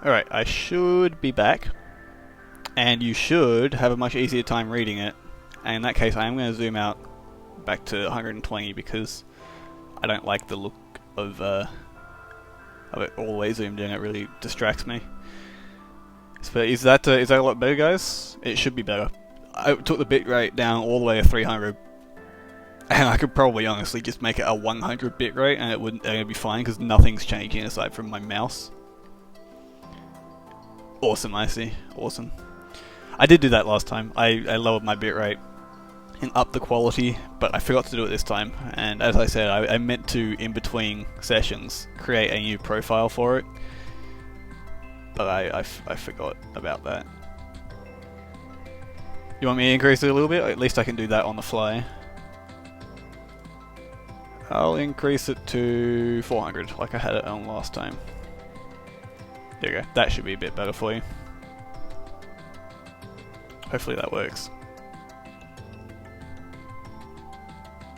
Alright, I should be back, and you should have a much easier time reading it. And in that case, I am going to zoom out back to 120 because I don't like the look of it all the way zoomed in. It really distracts me. So is that a lot better, guys? It should be better. I took the bitrate down all the way to 300, and I could probably honestly just make it a 100 bitrate, and it'd be fine because nothing's changing aside from my mouse. Awesome, I see. Awesome. I did do that last time. I lowered my bitrate and upped the quality, but I forgot to do it this time. And as I said, I meant to, in between sessions, create a new profile for it. But I forgot about that. You want me to increase it a little bit? At least I can do that on the fly. I'll increase it to 400, like I had it on last time. There you go. That should be a bit better for you. Hopefully that works.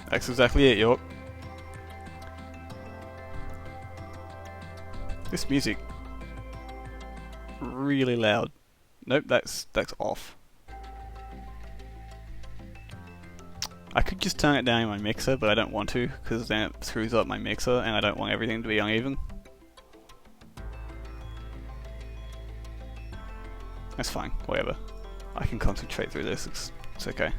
That's exactly it, York. This music really loud. Nope, that's off. I could just turn it down in my mixer, but I don't want to because then it screws up my mixer, and I don't want everything to be uneven. That's fine, whatever. I can concentrate through this, it's okay.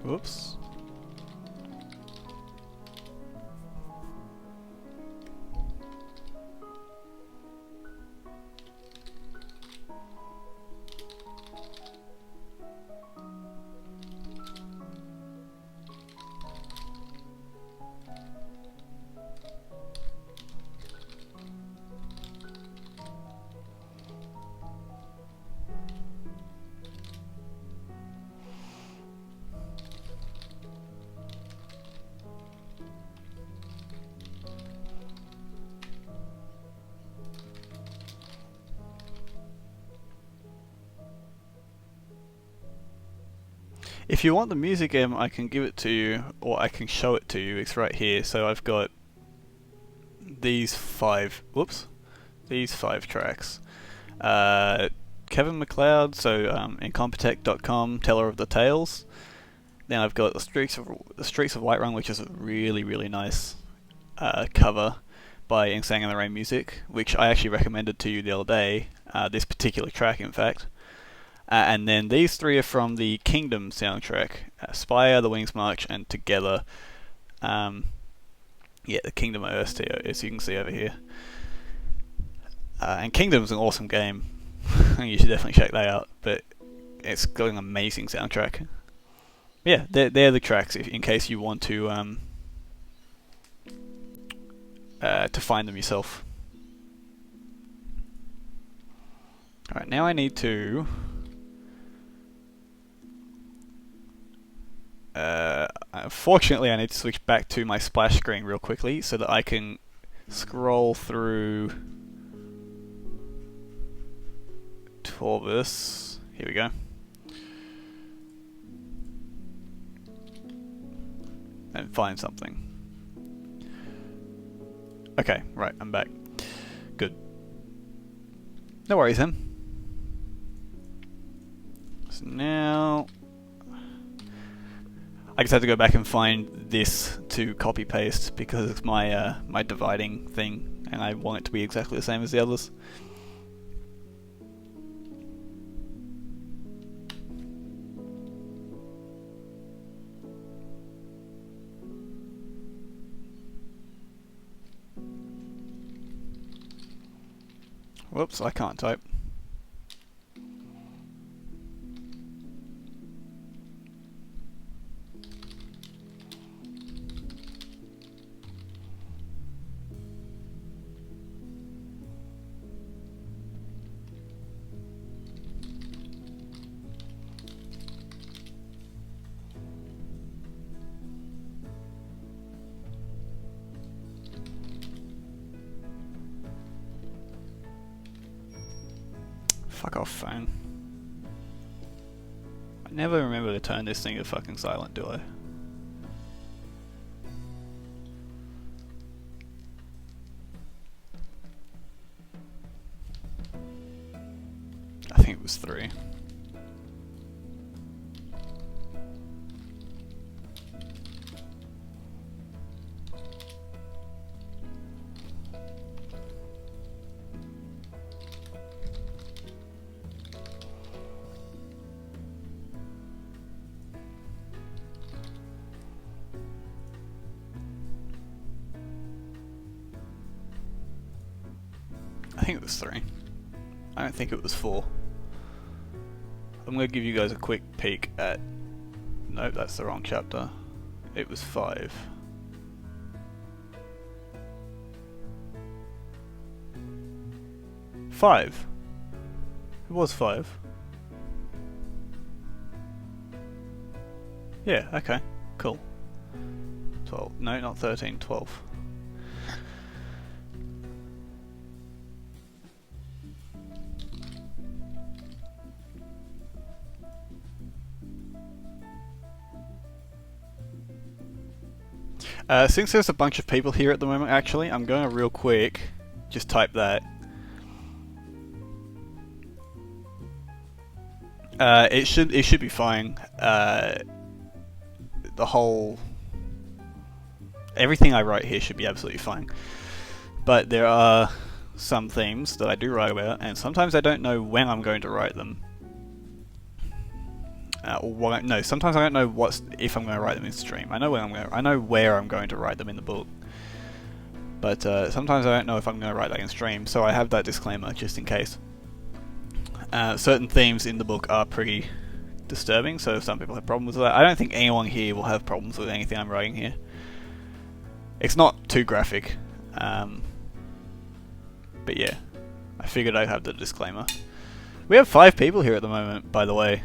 Whoops. If you want the music M, I can give it to you, or I can show it to you. It's right here. So I've got these five tracks. Kevin MacLeod, so Incompetech.com, Teller of the Tales. Then I've got the Streets of Whiterun, which is a really nice cover by Insane in the Rain Music, which I actually recommended to you the other day. This particular track, in fact. And then these three are from the Kingdom soundtrack: Spire, The Wings March, and Together. Yeah, the Kingdom OST, as you can see over here. And Kingdom's an awesome game. You should definitely check that out. But it's got an amazing soundtrack. Yeah, they're the tracks in case you want to find them yourself. Alright, now I need to Fortunately, I need to switch back to my splash screen real quickly so that I can scroll through Torvus. Here we go. And find something. Okay, right, I'm back. Good. No worries then. So now I just had to go back and find this to copy paste because it's my my dividing thing, and I want it to be exactly the same as the others. Whoops, I can't type. Fuck off, phone. I never remember to turn this thing to fucking silent, do I? I think it was 3. I think it was 3. I don't think it was 4. I'm going to give you guys a quick peek at... Nope, that's the wrong chapter. It was 5. Five. It was 5. Yeah, okay, cool. 12. No, not 13, 12. Since there's a bunch of people here at the moment, actually, I'm going to real quick just type that. It should be fine. The whole everything I write here should be absolutely fine. But there are some themes that I do write about, and sometimes I don't know when I'm going to write them. Sometimes I don't know if I'm going to write them in stream. I know where I'm going to write them in the book, but sometimes I don't know if I'm going to write that in stream. So I have that disclaimer just in case. Certain themes in the book are pretty disturbing, so some people have problems with that. I don't think anyone here will have problems with anything I'm writing here. It's not too graphic, but yeah, I figured I'd have the disclaimer. We have 5 people here at the moment, by the way.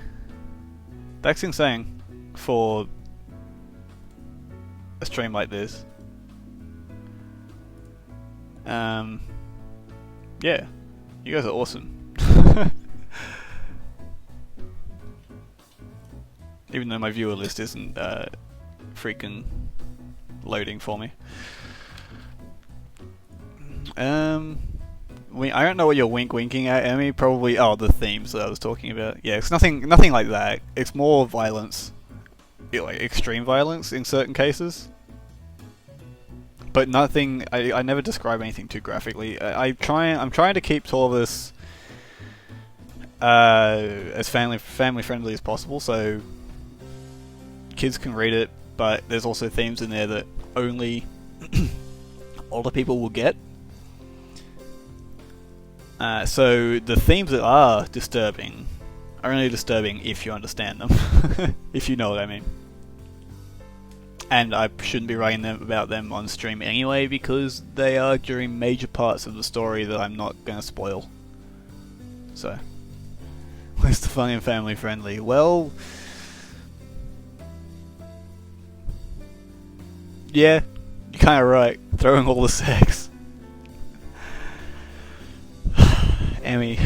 That's insane for a stream like this. Yeah, you guys are awesome. Even though my viewer list isn't freaking loading for me. I don't know what you're winking at, Emmy. Probably, the themes that I was talking about. Yeah, it's nothing like that. It's more violence, like extreme violence in certain cases. But nothing. I never describe anything too graphically. I'm trying to keep Torvus as family friendly as possible, so kids can read it. But there's also themes in there that only older people will get. So the themes that are disturbing are only disturbing if you understand them, if you know what I mean. And I shouldn't be writing about them on stream anyway, because they are during major parts of the story that I'm not going to spoil. So, where's the fun and family friendly? Well, Yeah, you're kind of right. Throwing all the sex. Emmy.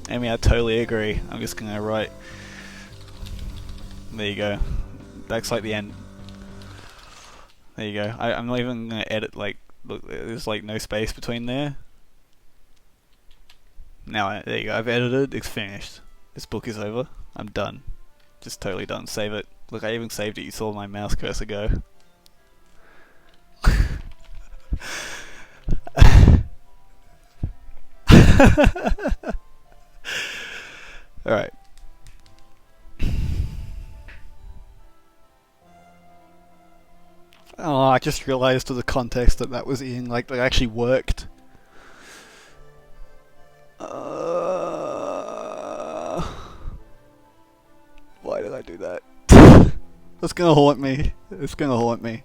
Emmy, I totally agree. I'm just gonna write. There you go. That's like the end. There you go. I'm not even gonna edit, like, look, there's like no space between there. Now, there you go. I've edited, it's finished. This book is over. I'm done. Just totally done. Save it. Look, I even saved it. You saw my mouse cursor go. Alright. Oh, I just realised to the context that that was in, like, that actually worked. Why did I do that? It's gonna haunt me. It's gonna haunt me.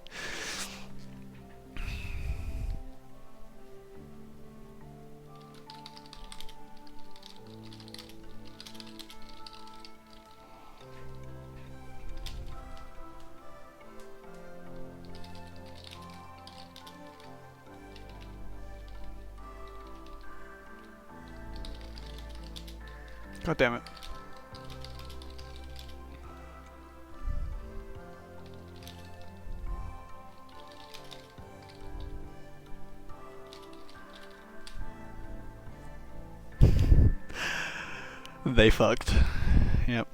God damn it. They fucked. Yep.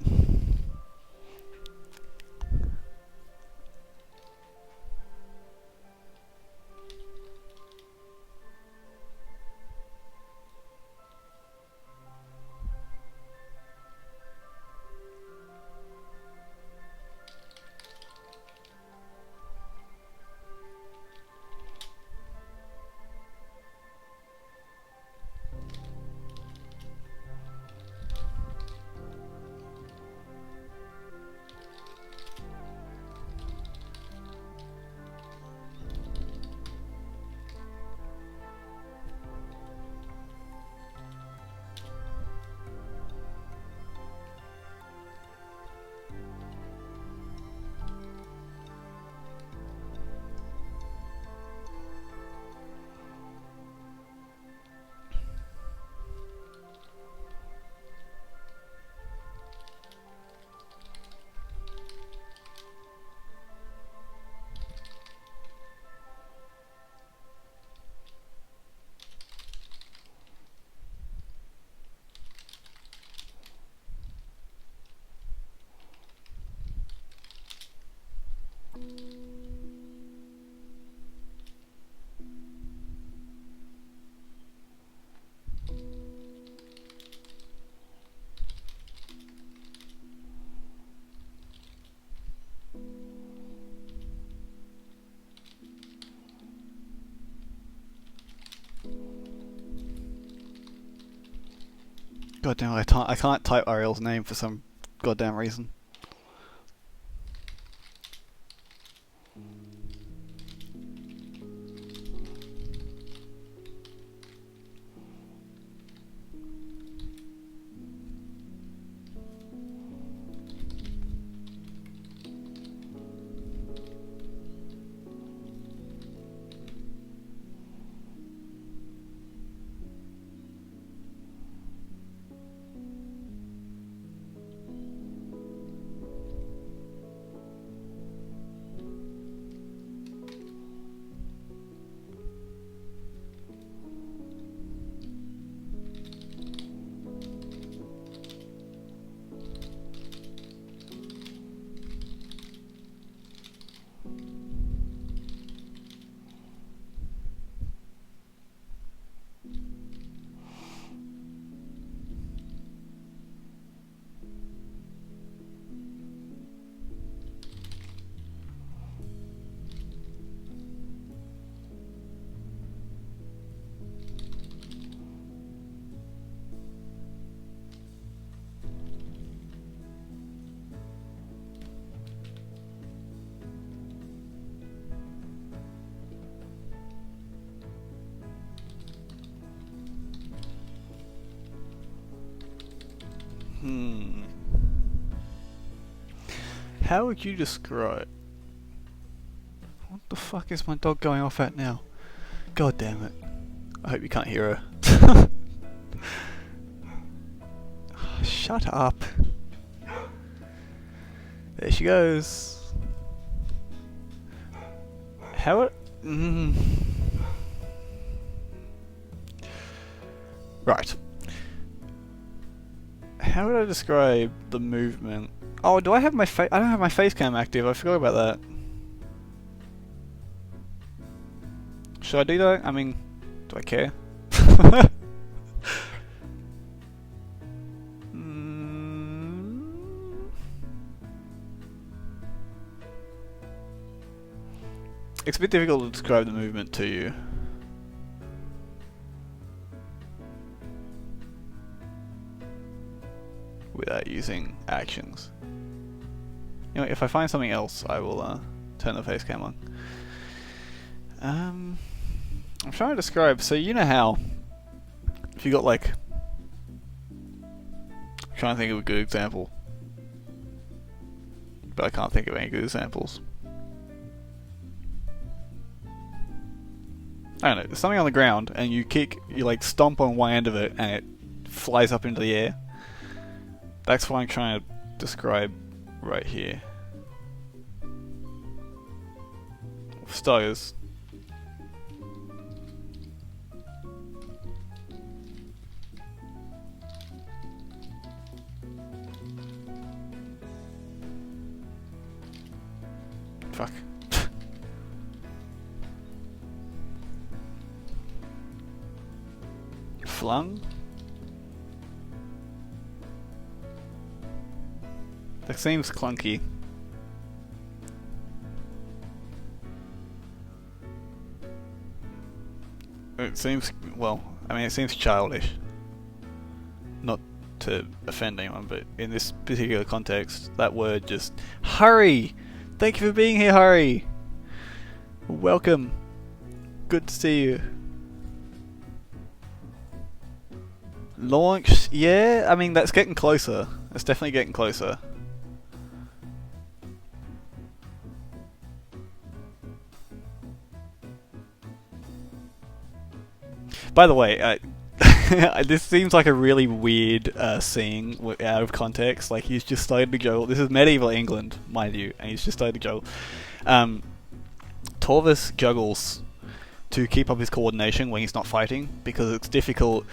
God damn it, I can't type Ariel's name for some goddamn reason. How would you describe... What the fuck is my dog going off at now? God damn it. I hope you can't hear her. Shut up. There she goes. How it... Right. How would I describe the movement? Oh, do I have my I don't have my face cam active. I forgot about that. Should I do that? I mean, do I care? It's a bit difficult to describe the movement to you. Without using actions. You know, if I find something else, I will turn the face cam on. I'm trying to describe. So you know how if you got like, I'm trying to think of a good example, but I can't think of any good examples. I don't know. There's something on the ground, and you like stomp on one end of it, and it flies up into the air. That's what I'm trying to describe right here. Stars. Fuck. Flung? That seems clunky. It seems, well, I mean, it seems childish. Not to offend anyone, but in this particular context, that word just... Hurry! Thank you for being here, Hurry! Welcome. Good to see you. Launch? Yeah, I mean, that's getting closer. That's definitely getting closer. By the way, this seems like a really weird scene out of context. Like, he's just started to juggle. This is medieval England, mind you, and he's just started to juggle. Torvus juggles to keep up his coordination when he's not fighting, because it's difficult.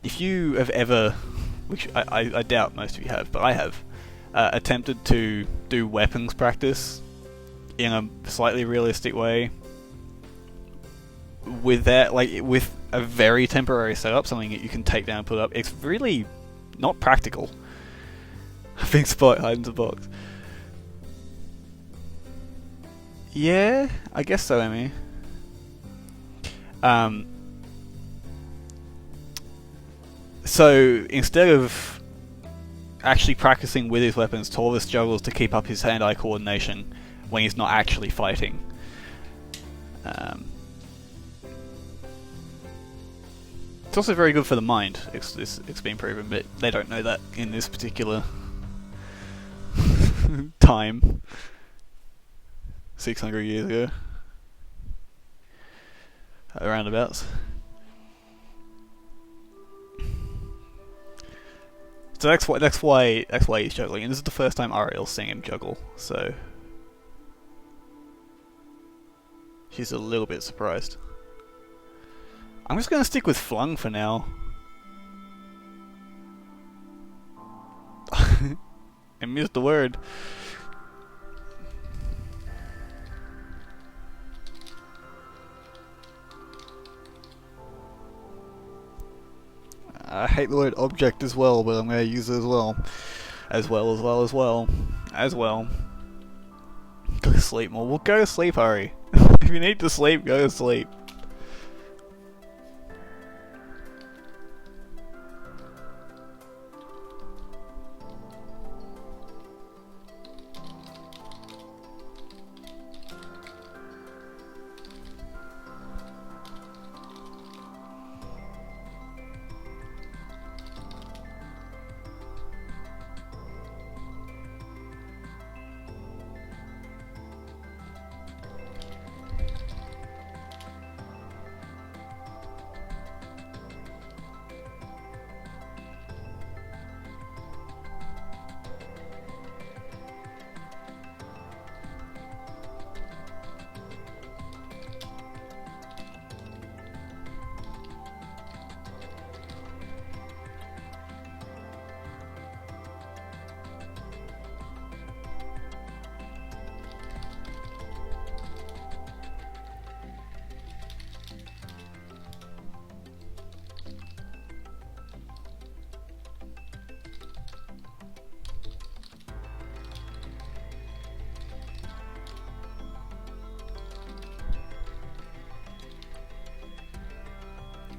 If you have ever, which I doubt most of you have, but I have, attempted to do weapons practice in a slightly realistic way, with that, like, with a very temporary setup, something that you can take down and put up, it's really not practical. I think Spot hides the box. Yeah, I guess so, Emmy. So instead of actually practicing with his weapons, Torvus juggles to keep up his hand-eye coordination when he's not actually fighting. It's also very good for the mind. It's been proven, but they don't know that in this particular time. 600 years ago. Roundabouts. So that's why he's juggling, and this is the first time Ariel's seeing him juggle, so she's a little bit surprised. I'm just gonna stick with flung for now. I missed the word. I hate the word object as well, but I'm going to use it as well. As well. Go to sleep more. Well, go to sleep, Hurry. If you need to sleep, go to sleep.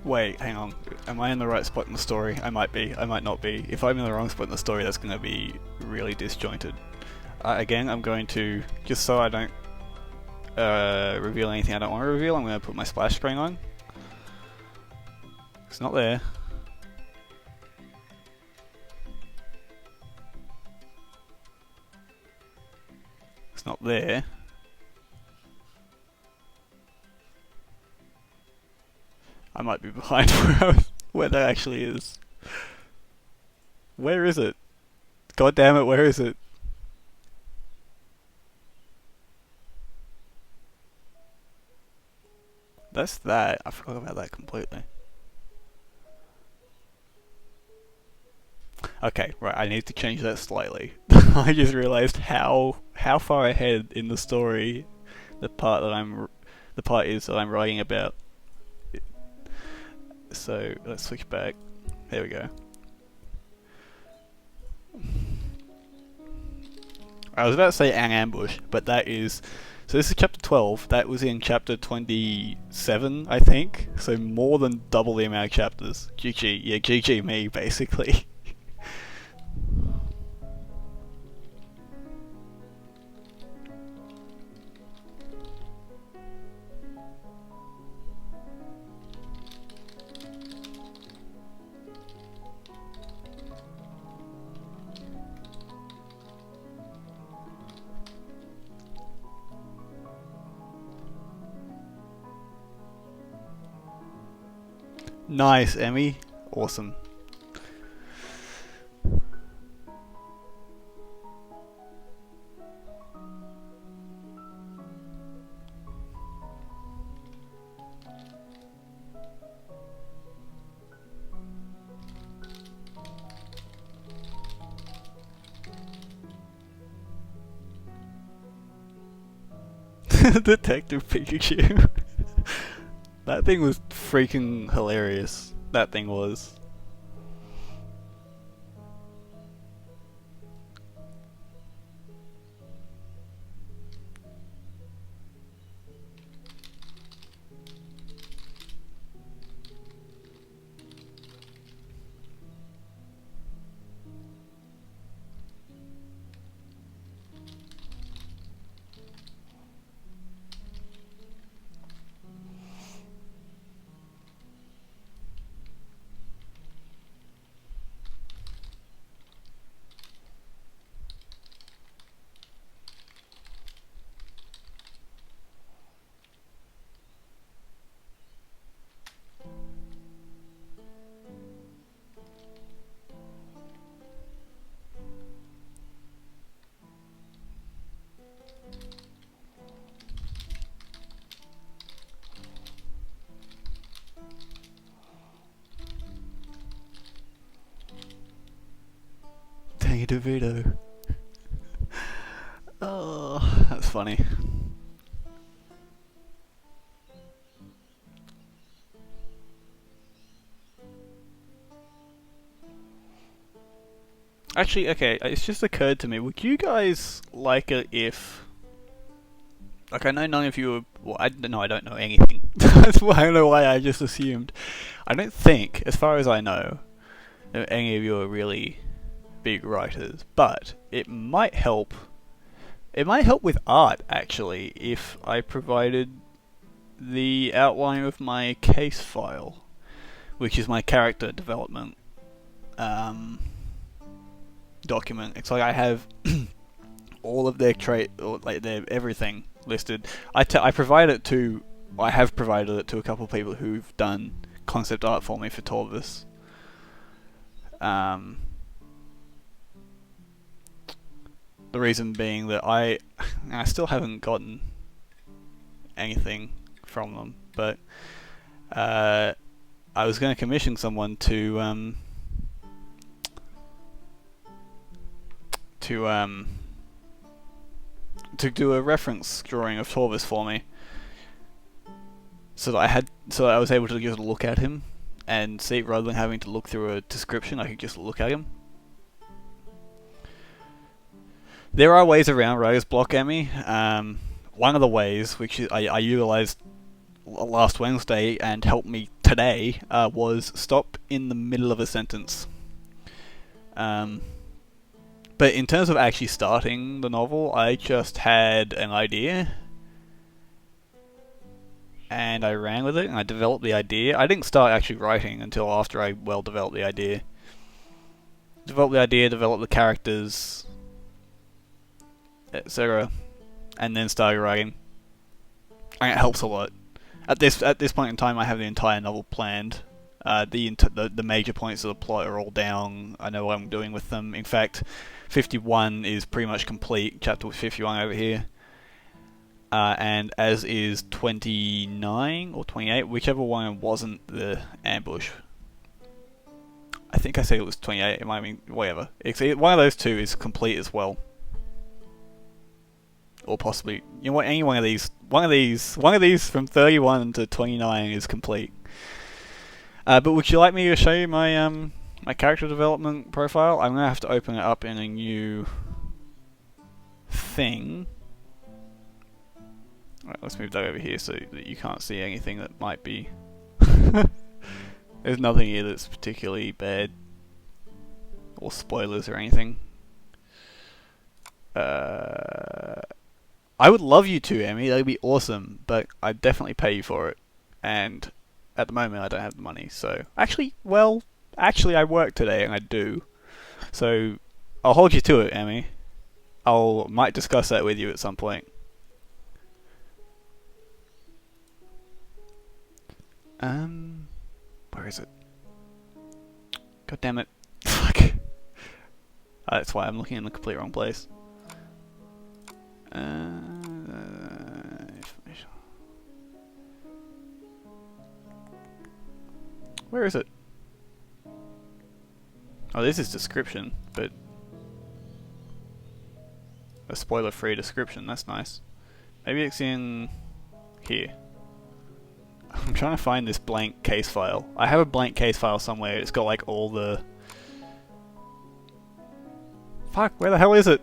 Wait, hang on. Am I in the right spot in the story? I might be. I might not be. If I'm in the wrong spot in the story, that's going to be really disjointed. Again, I'm going to, just so I don't reveal anything I don't want to reveal, I'm going to put my splash screen on. It's not there. It's not there. I might be behind where that actually is. Where is it? God damn it, where is it? That's that. I forgot about that completely. Okay, right, I need to change that slightly. I just realized how far ahead in the story the part is that I'm writing about. So let's switch back. There we go. I was about to say an ambush, but that is... So this is chapter 12, that was in chapter 27, I think. So more than double the amount of chapters. GG, yeah, GG me, basically. Nice, Emmy. Awesome. Detective Pikachu. That thing was freaking hilarious. That thing was. Danny DeVito. Oh, that's funny. Actually, okay, it's just occurred to me, would you guys like it if... Like, I know none of you are... Well, I don't know anything. That's why I don't know why I just assumed. I don't think, as far as I know, that any of you are really big writers, but it might help... It might help with art, actually, if I provided the outline of my case file, which is my character development document. It's like I have all of their trait, or like their everything listed. I have provided it to a couple of people who've done concept art for me for Torvus. The reason being that I still haven't gotten anything from them, but I was going to commission someone to do a reference drawing of Torvus for me, so that I was able to just look at him and see, rather than having to look through a description. I could just look at him. There are ways around writer's block, Emmy. One of the ways, which I utilised last Wednesday and helped me today was stop in the middle of a sentence. But in terms of actually starting the novel, I just had an idea and I ran with it and I developed the idea. I didn't start actually writing until after I developed the idea. Developed the characters, etc., and then started writing. And it helps a lot. At this point in time, I have the entire novel planned. The major points of the plot are all down. I know what I'm doing with them. In fact, 51 is pretty much complete. Chapter 51 over here. And as is 29 or 28, whichever one wasn't the ambush. I think I said it was 28. It might mean whatever. One of those two is complete as well, or possibly any one of these. One of these from 31 to 29 is complete. But would you like me to show you my my character development profile? I'm gonna have to open it up in a new thing. Alright, let's move that over here so that you can't see anything that might be... There's nothing here that's particularly bad. Or spoilers or anything. I would love you to, Emmy. That'd be awesome. But I'd definitely pay you for it. And at the moment I don't have the money, so... Actually, I work today and I do. So, I'll hold you to it, Emmy. Might discuss that with you at some point. Where is it? God damn it. Fuck. That's why I'm looking in the complete wrong place. Information. Where is it? Oh, this is description, but... a spoiler-free description, that's nice. Maybe it's in... here. I'm trying to find this blank case file. I have a blank case file somewhere. It's got like all the... Fuck, where the hell is it?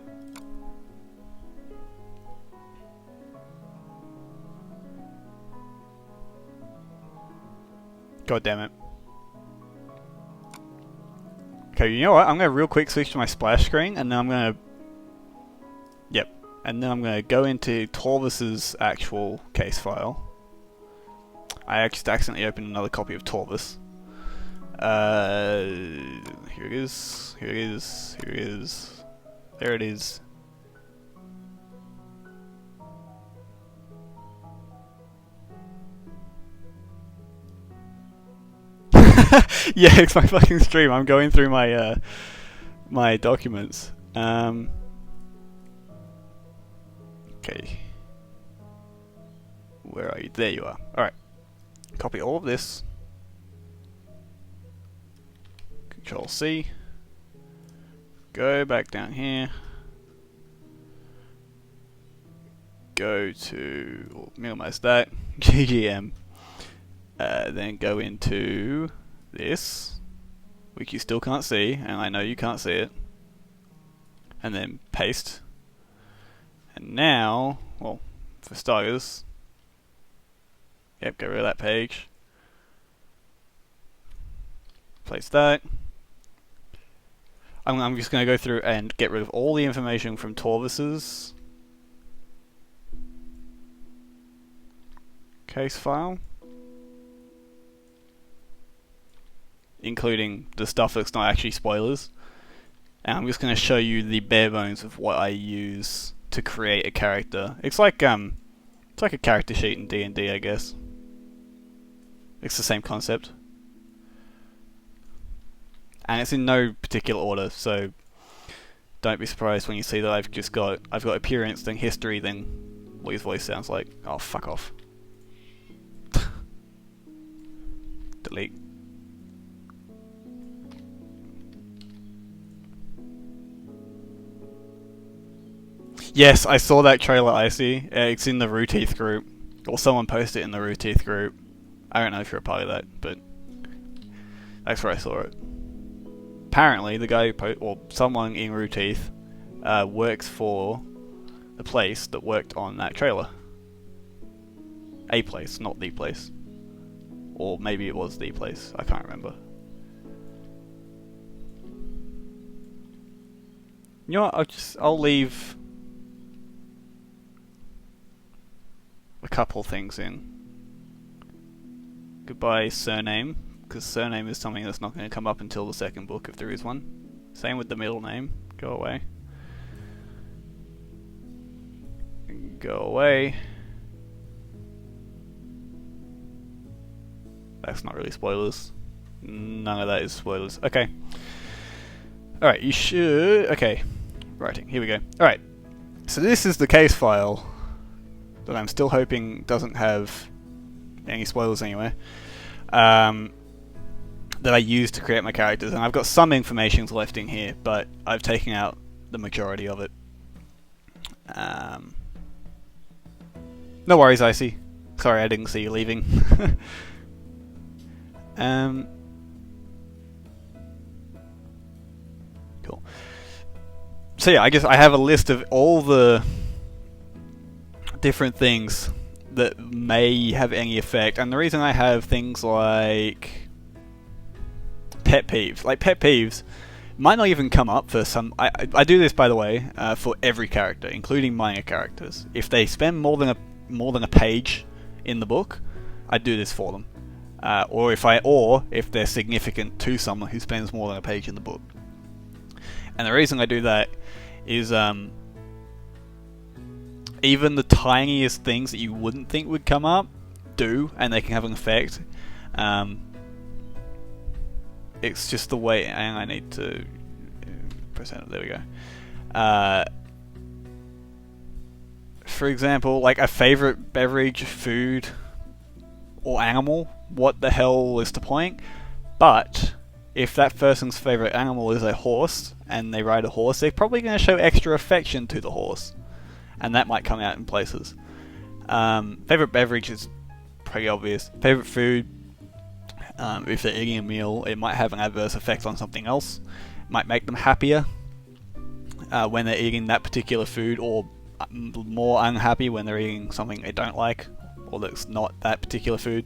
God damn it. Okay, you know what? I'm gonna real quick switch to my splash screen and then I'm gonna... Yep. And then I'm gonna go into Torvus's actual case file. I just accidentally opened another copy of Torvus. Here it is. Here it is. Here it is. There it is. Yeah, it's my fucking stream. I'm going through my my documents. Okay. Where are you? There you are. All right. Copy all of this. Control C. Go back down here. Go to minimize that. GGM. Then go into this, which you still can't see, and I know you can't see it. And then paste. And now, well, for starters. Yep, get rid of that page. Place that. I'm just going to go through and get rid of all the information from Torvus's case file, including the stuff that's not actually spoilers. And I'm just going to show you the bare bones of what I use to create a character. It's like a character sheet in D&D, I guess. It's the same concept. And it's in no particular order, so don't be surprised when you see that I've got appearance, then history, then what his voice sounds like. Oh, fuck off. Delete. Yes, I saw that trailer, Icy. It's in the Rooteeth group. Or someone posted it in the Rooteeth group. I don't know if you're a part of that, but that's where I saw it. Apparently, the guy or someone in Rooteeth works for the place that worked on that trailer. A place, not the place. Or maybe it was the place. I can't remember. You know what? I'll leave a couple things in. Goodbye surname, because surname is something that's not going to come up until the second book if there is one. Same with the middle name. Go away. Go away. That's not really spoilers. None of that is spoilers. Okay. Alright, you should... Okay. Writing. Here we go. Alright. So this is the case file that I'm still hoping doesn't have any spoilers anywhere. That I used to create my characters. And I've got some information left in here, but I've taken out the majority of it. No worries, Icy. Sorry, I didn't see you leaving. Cool. So yeah, I guess I have a list of all the different things that may have any effect, and the reason I have things like pet peeves might not even come up for some. I do this, by the way, for every character, including minor characters. If they spend more than a page in the book, I do this for them. Or if they're significant to someone who spends more than a page in the book. And the reason I do that is even the tiniest things that you wouldn't think would come up do, and they can have an effect. It's just the way, and I need to press enter. There we go. For example, like a favorite beverage, food, or animal. What the hell is the point? But if that person's favorite animal is a horse and they ride a horse, they're probably going to show extra affection to the horse, and that might come out in places. Favorite beverage is pretty obvious. Favorite food, if they're eating a meal, it might have an adverse effect on something else. It might make them happier when they're eating that particular food, or more unhappy when they're eating something they don't like, or that's not that particular food.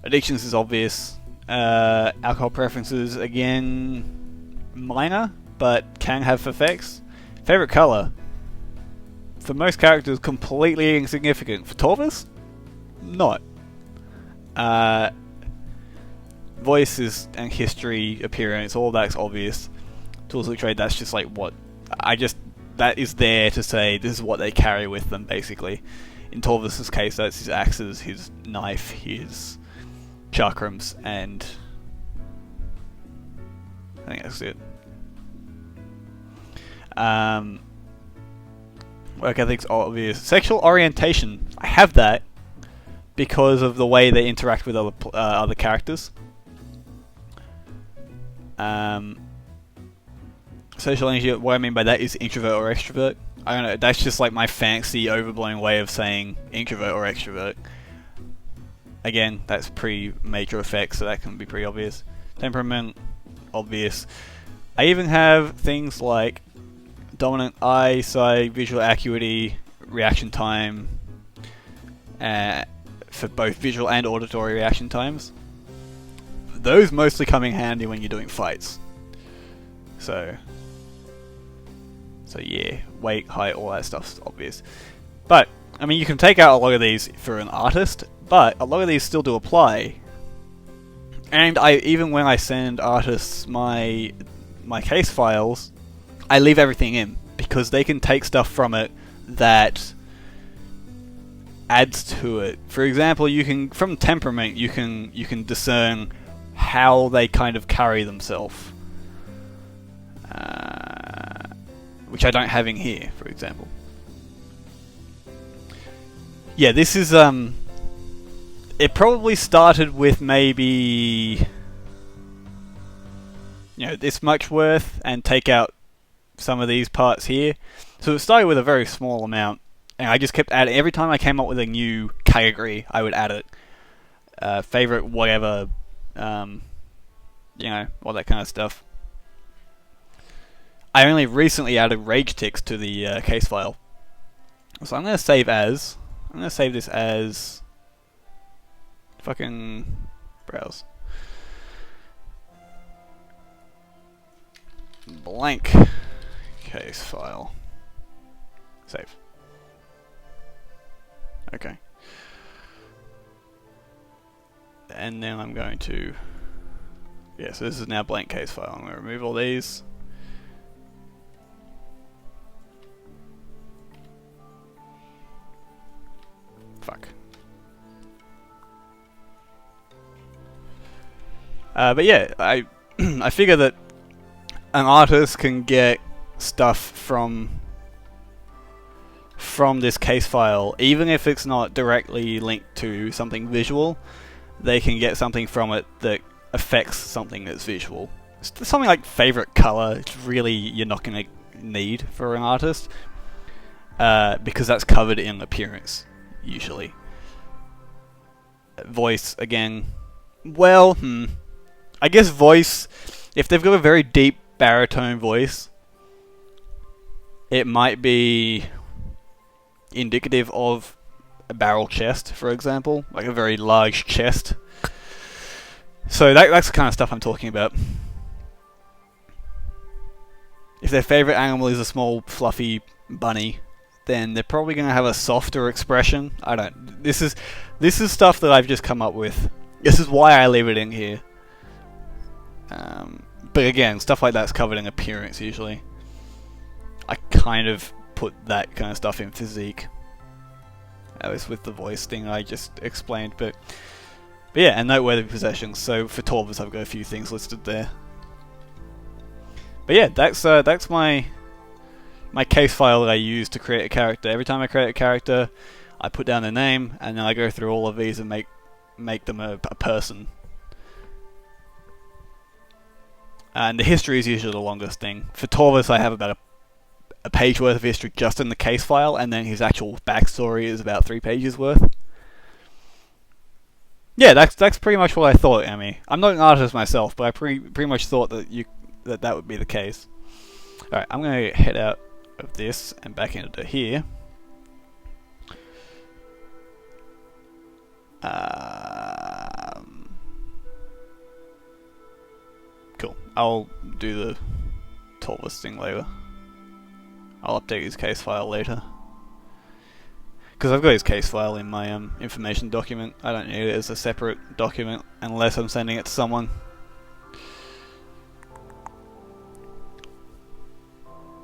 Addictions is obvious. Alcohol preferences, again, minor, but can have effects. Favorite color, for most characters, completely insignificant. For Torvus, not. Voices and history, appearance, all that's obvious. Tools of trade, that's just like what that is there to say this is what they carry with them, basically. In Torvus' case, that's his axes, his knife, his chakrams, and I think that's it. Work ethic's obvious. Sexual orientation, I have that because of the way they interact with other characters. Social energy, what I mean by that is introvert or extrovert. I don't know, that's just like my fancy overblown way of saying introvert or extrovert. Again, that's pretty major effects, so that can be pretty obvious. Temperament, obvious. I even have things like dominant eyesight, visual acuity, reaction time, for both visual and auditory reaction times. Those mostly come in handy when you're doing fights. So yeah, weight, height, all that stuff's obvious. But, I mean, you can take out a lot of these for an artist, but a lot of these still do apply. And even when I send artists my case files, I leave everything in, because they can take stuff from it that adds to it. For example, from temperament, you can discern how they kind of carry themselves. Which I don't have in here, for example. Yeah, this is, it probably started with maybe, this much worth, and take out some of these parts here. So it started with a very small amount, and I just kept adding. Every time I came up with a new category, I would add it. Favorite, whatever, all that kind of stuff. I only recently added rage ticks to the case file. So I'm going to save this as Fucking browse. Blank case file. Save. Okay. And then I'm going to... Yeah, so this is now blank case file. I'm going to remove all these. Fuck. But yeah, I I figure that an artist can get stuff from this case file, even if it's not directly linked to something visual. They can get something from it that affects something that's visual. Something like favorite color, it's really you're not going to need for an artist, because that's covered in appearance usually. Voice again. Well, I guess voice, if they've got a very deep baritone voice, it might be indicative of a barrel chest, for example, like a very large chest. So that's the kind of stuff I'm talking about. If their favorite animal is a small, fluffy bunny, then they're probably going to have a softer expression. I don't... This is stuff that I've just come up with. This is why I leave it in here. But again, stuff like that's covered in appearance usually. I kind of put that kind of stuff in physique. That was with the voice thing I just explained. But yeah, and noteworthy possessions. So for Torvus, I've got a few things listed there. But yeah, that's my case file that I use to create a character. Every time I create a character, I put down their name, and then I go through all of these and make them a person. And the history is usually the longest thing. For Torvus, I have about a page worth of history just in the case file, and then his actual backstory is about 3 pages worth. Yeah, that's pretty much what I thought, Emmy. I'm not an artist myself, but I pretty much thought that that would be the case. Alright, I'm going to head out of this and back into here. Cool. I'll do the Torvus thing later. I'll update his case file later. Because I've got his case file in my information document. I don't need it as a separate document unless I'm sending it to someone.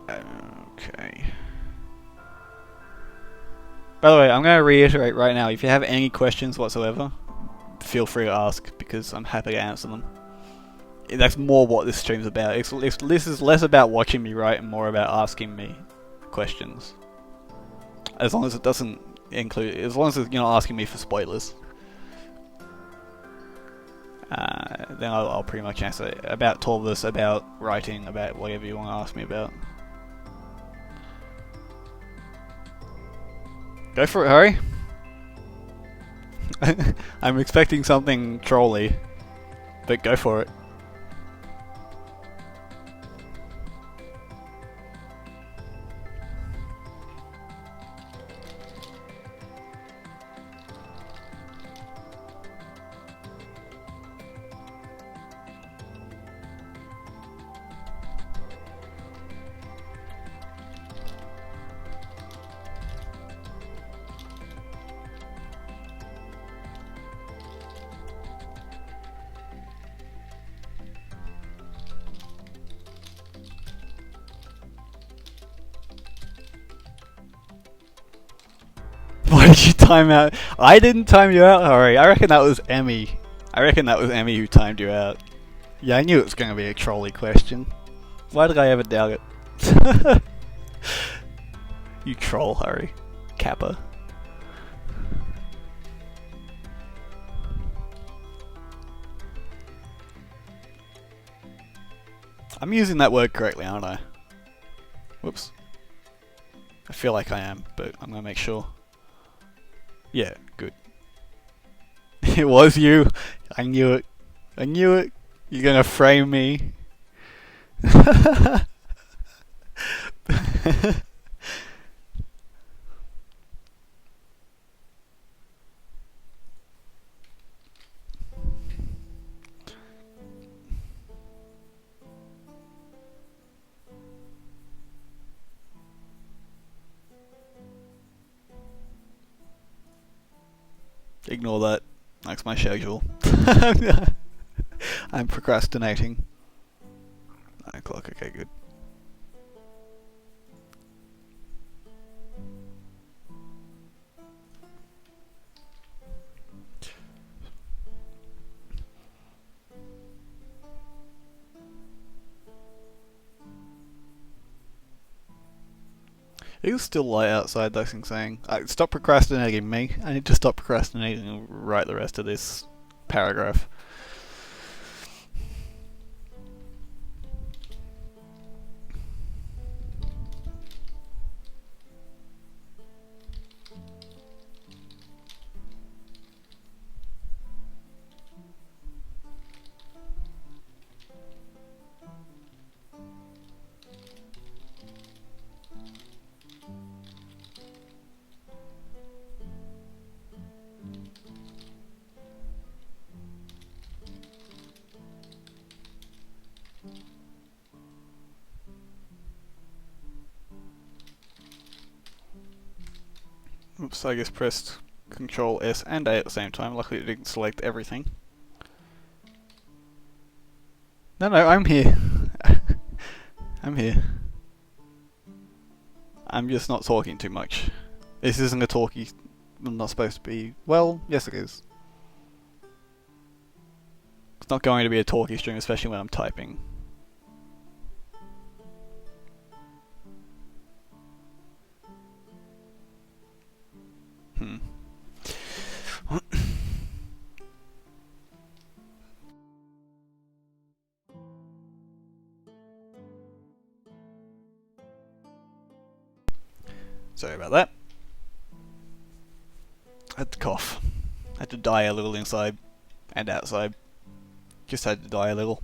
Okay. By the way, I'm going to reiterate right now, if you have any questions whatsoever, feel free to ask, because I'm happy to answer them. That's more what this stream's about. This is less about watching me write and more about asking me questions. As long as it doesn't include... As long as you're not asking me for spoilers. Then I'll pretty much answer it. About Torvus, about writing, about whatever you want to ask me about. Go for it, Harry. I'm expecting something trolly, but go for it. Why did you time out? I didn't time you out, Harry. I reckon that was Emmy. I reckon that was Emmy who timed you out. Yeah, I knew it was going to be a trolley question. Why did I ever doubt it? You troll, Harry. Kappa. I'm using that word correctly, aren't I? Whoops. I feel like I am, but I'm going to make sure. Yeah, good. It was you. I knew it. I knew it. You're gonna frame me. Ignore that. That's my schedule. I'm procrastinating. 9 o'clock, okay, good. It is still light outside, that's insane. Stop procrastinating me. I need to stop procrastinating and write the rest of this paragraph. Oops, I just pressed Control S and A at the same time. Luckily it didn't select everything. No, I'm here. I'm here. I'm just not talking too much. This isn't a talkie. I'm not supposed to be. Well, yes it is. It's not going to be a talkie stream, especially when I'm typing. Sorry about that. I had to cough. I had to die a little inside and outside. Just had to die a little.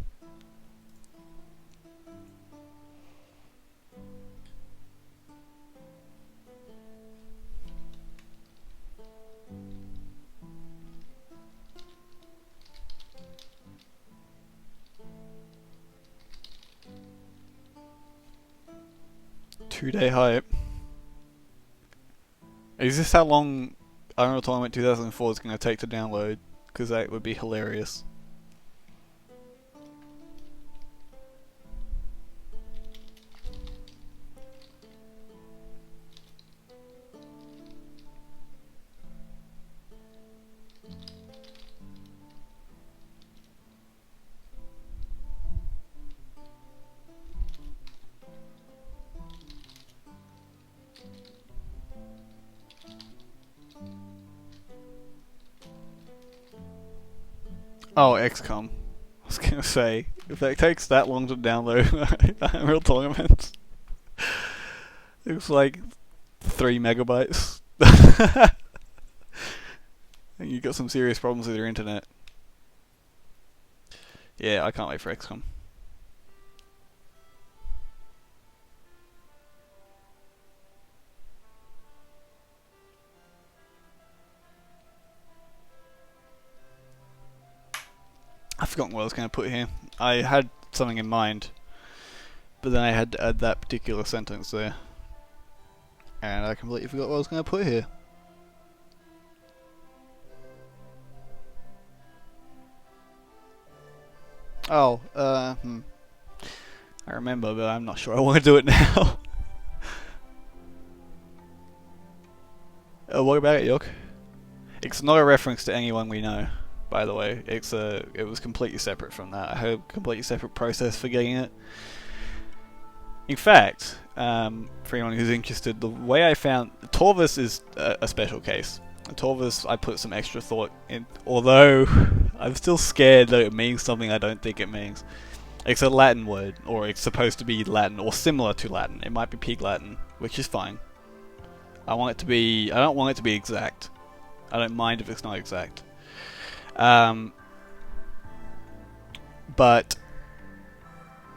Two-day hype. Is this how long Unreal Tournament 2004 is going to take to download? Because that would be hilarious. Oh, XCOM. I was gonna say, if it takes that long to download Unreal Tournament, it's like 3 megabytes. And you got some serious problems with your internet. Yeah, I can't wait for XCOM. I've forgotten what I was going to put here. I had something in mind, but then I had to add that particular sentence there. And I completely forgot what I was going to put here. Oh, I remember, but I'm not sure I want to do it now. What about it, York? It's not a reference to anyone we know. By the way, it was completely separate from that. I had a completely separate process for getting it. In fact, for anyone who's interested, the way I found Torvus is a special case. Torvus, I put some extra thought in, although I'm still scared that it means something I don't think it means. It's a Latin word, or it's supposed to be Latin, or similar to Latin. It might be Pig Latin, which is fine. I don't want it to be exact. I don't mind if it's not exact. But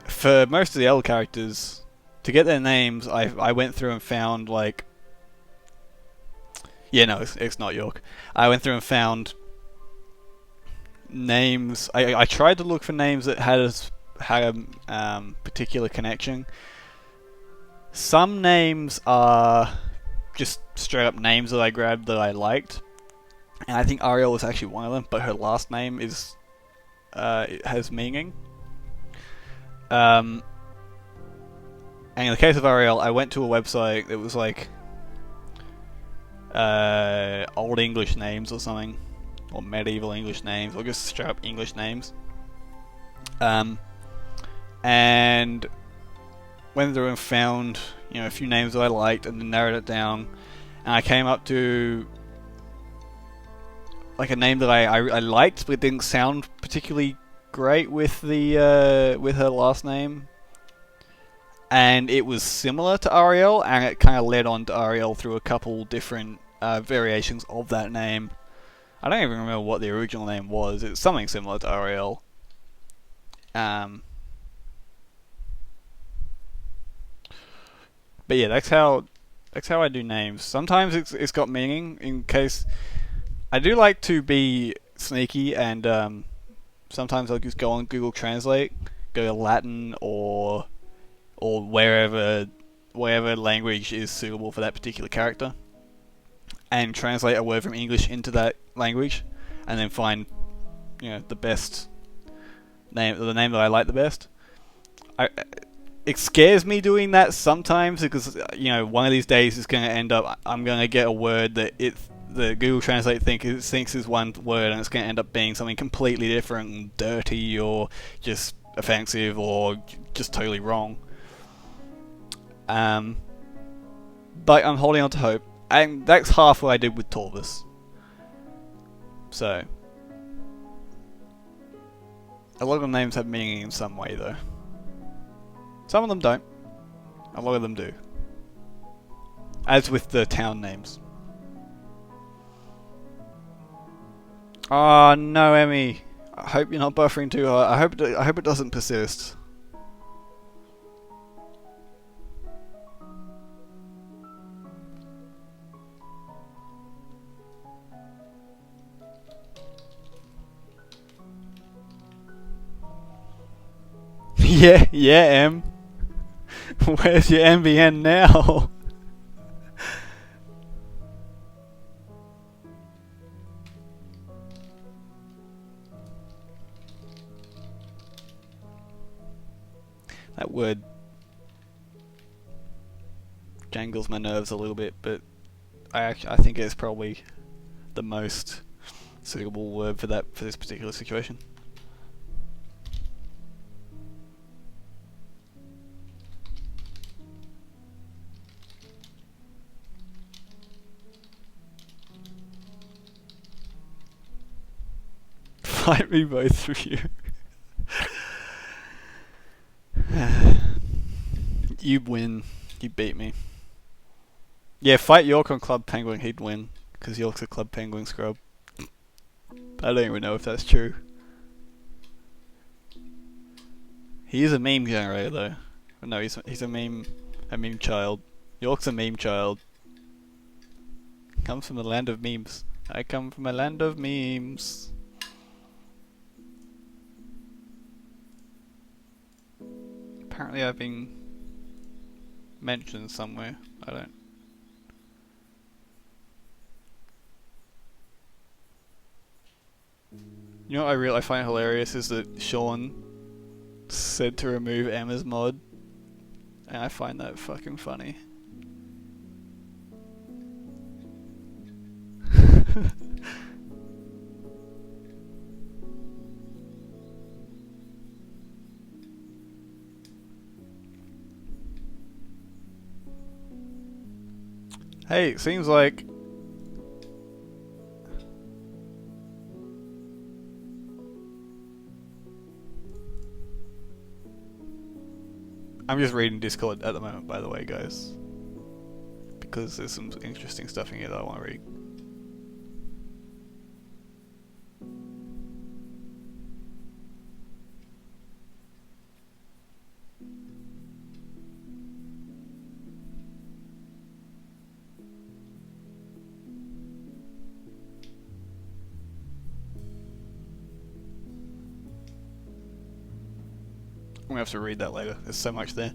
for most of the other characters, to get their names, I went through and found, like... Yeah, no, it's not York. I went through and found names. I tried to look for names that had a particular connection. Some names are just straight up names that I grabbed that I liked. and I think Ariel is actually one of them, but her last name is it has meaning. And in the case of Ariel, I went to a website that was like Old English names or something, or medieval English names, or just straight up English names. And went through and found, a few names that I liked, and then narrowed it down, and I came up to like a name that I liked, but it didn't sound particularly great with the with her last name, and it was similar to Ariel, and it kind of led on to Ariel through a couple different variations of that name. I don't even remember what the original name was. It's something similar to Ariel. But yeah, that's how I do names. Sometimes it's got meaning. In case I do like to be sneaky, and sometimes I'll just go on Google Translate, go to Latin or wherever language is suitable for that particular character, and translate a word from English into that language, and then find the best name, the name that I like the best. It scares me doing that sometimes because one of these days it's going to end up, I'm going to get a word that the Google Translate thinks is one word, and it's going to end up being something completely different and dirty or just offensive or just totally wrong. But I'm holding on to hope, and that's half what I did with Torvus. So a lot of the names have meaning in some way, though. Some of them don't. A lot of them do. As with the town names. Oh no, Emmy. I hope you're not buffering too hard. I hope it doesn't persist. yeah, Em. Where's your MVN now? That word jangles my nerves a little bit, but I think it's probably the most suitable word for this particular situation. Fight me both through you. You win. You beat me. Yeah, fight York on Club Penguin, he'd win. Because York's a Club Penguin scrub. I don't even know if that's true. He is a meme generator though. No, he's a meme child. York's a meme child. Comes from the land of memes. I come from a land of memes. Apparently I've been mentioned somewhere. I don't. You know what I find hilarious is that Sean said to remove Emma's mod, and I find that fucking funny. Hey, it seems like I'm just reading Discord at the moment, by the way, guys, because there's some interesting stuff in here that I want to read. I'm gonna have to read that later. There's so much there.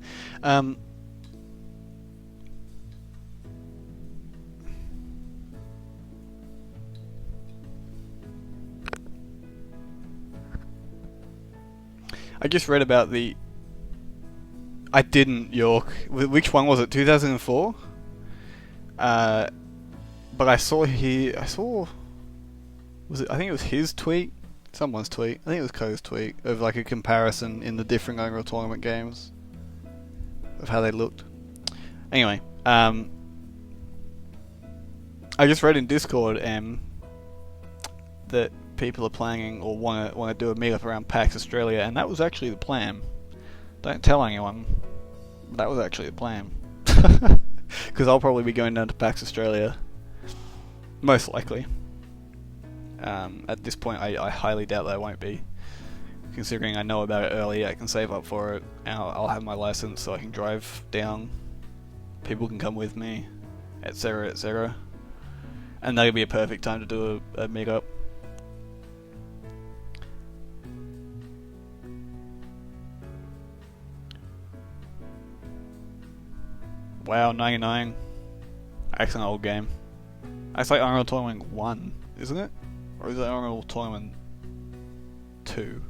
I just read about the... I didn't, York. Which one was it? 2004? But I saw he... I saw... Was it? I think it was his tweet? Someone's tweet. I think it was Ko's tweet. Of like a comparison in the different Unreal Tournament games. Of how they looked. Anyway, I just read in Discord, that people are planning or want to do a meetup around PAX Australia, and that was actually the plan. Don't tell anyone. That was actually the plan. Because I'll probably be going down to PAX Australia. Most likely. At this point, I highly doubt that I won't be. Considering I know about it early, I can save up for it, and I'll have my license so I can drive down. People can come with me, etc, etc. And that'll be a perfect time to do a meetup. Wow, 99. That's an old game. That's like Unreal Tournament 1, isn't it? Or is it Unreal Tournament 2?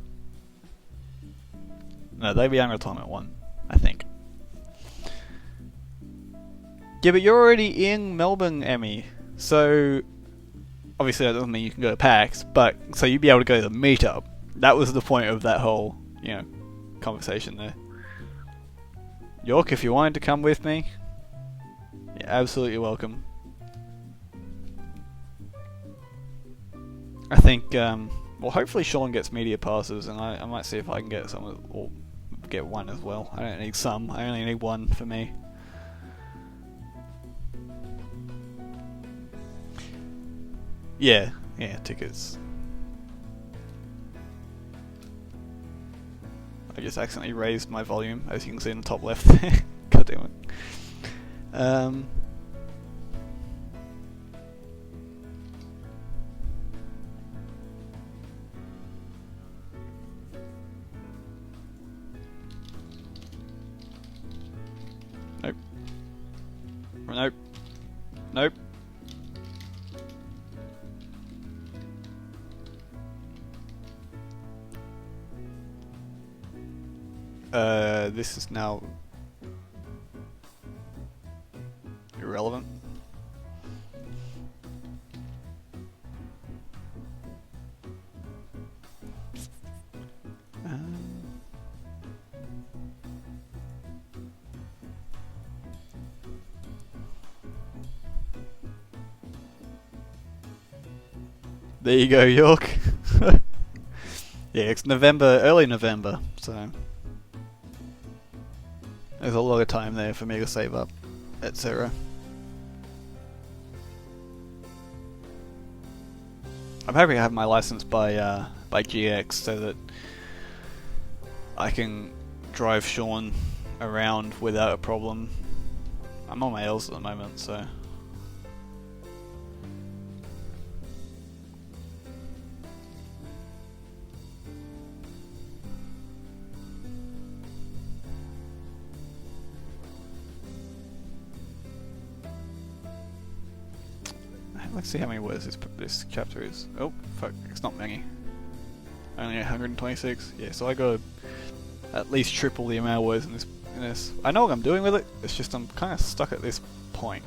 No, they'd be Unreal Tournament 1, I think. Yeah, but you're already in Melbourne, Emmy. So, obviously that doesn't mean you can go to PAX, but, so you'd be able to go to the meetup. That was the point of that whole, conversation there. York, if you wanted to come with me, you're absolutely welcome. I think, well, hopefully Sean gets media passes, and I might see if I can get some, or get one as well. I don't need some, I only need one for me. Yeah, tickets. I just accidentally raised my volume, as you can see in the top left there. God damn it. Nope. Nope. Nope. This is now irrelevant. There you go, York. Yeah, it's November, early November, so there's a lot of time there for me to save up, etc. I'm hoping I have my license by GX so that I can drive Sean around without a problem. I'm on my L's at the moment, so. Let's see how many words this chapter is. Oh, fuck, it's not many. Only 126. Yeah, so I got at least triple the amount of words in this. I know what I'm doing with it, it's just I'm kind of stuck at this point.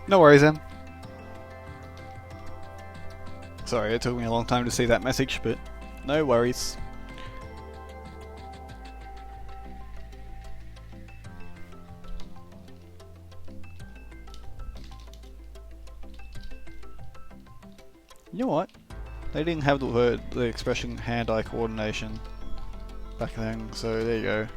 No worries, Em. Sorry, it took me a long time to see that message, but no worries. You know what? They didn't have the word, the expression hand-eye coordination back then, so there you go.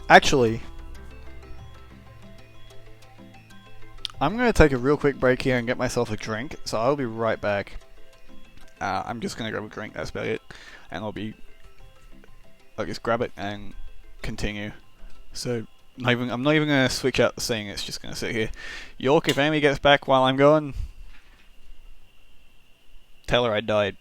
Actually, I'm going to take a real quick break here and get myself a drink, so I'll be right back. I'm just going to grab a drink, that's about it. And I'll just grab it and continue. So, I'm not even going to switch out the scene, it's just going to sit here. York, if Amy gets back while I'm gone, tell her I died.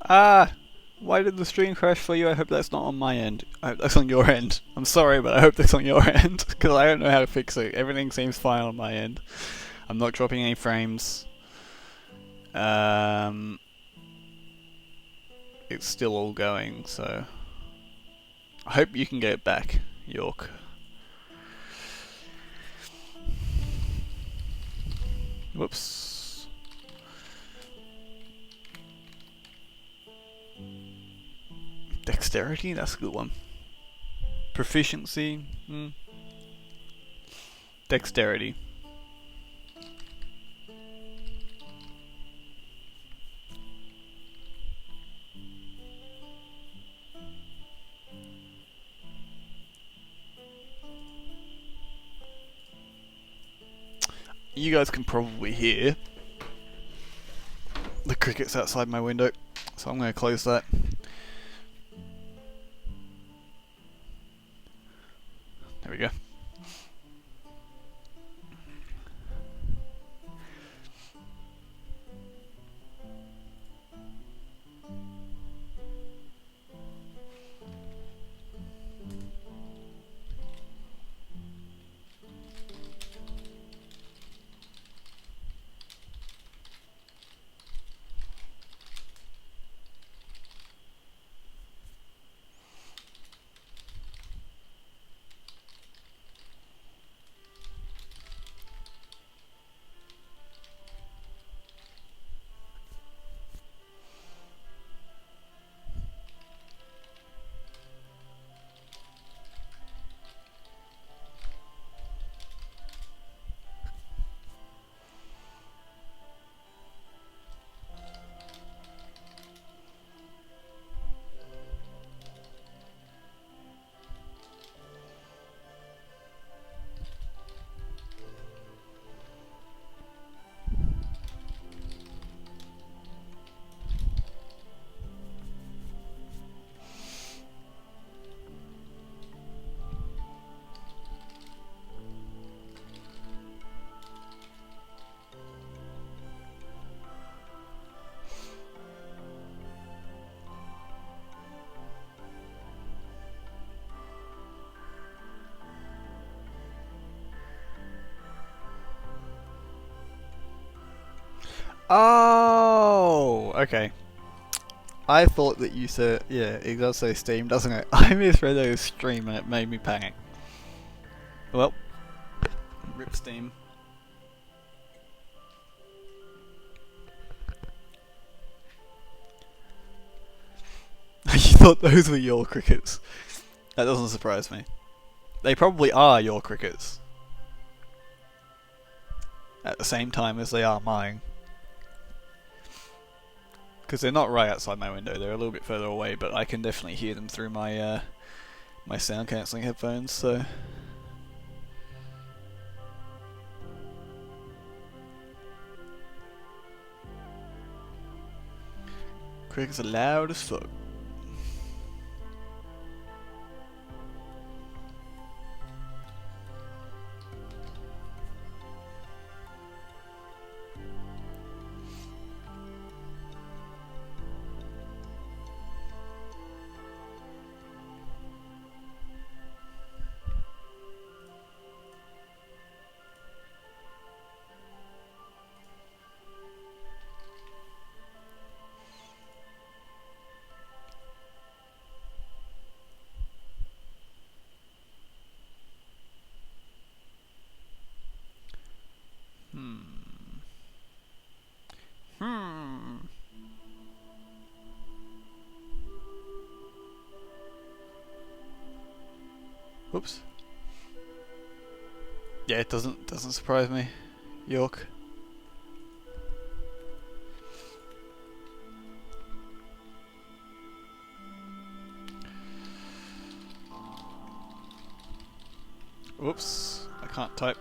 Ah! Why did the stream crash for you? I hope that's not on my end. I hope that's on your end. I'm sorry, but I hope that's on your end, because I don't know how to fix it. Everything seems fine on my end. I'm not dropping any frames. It's still all going, so... I hope you can get it back, York. Whoops. Dexterity? That's a good one. Proficiency? Dexterity. You guys can probably hear the crickets outside my window, so I'm going to close that. There we go. Oh, okay. I thought that you said, yeah, it does say Steam, doesn't it? I misread it as Stream and it made me panic. Well, rip Steam. You thought those were your crickets. That doesn't surprise me. They probably are your crickets. At the same time as they are mine. Because they're not right outside my window, they're a little bit further away, but I can definitely hear them through my my sound cancelling headphones, so... Crickets are loud as fuck. Whoops. Yeah, it doesn't surprise me. York. Whoops. I can't type.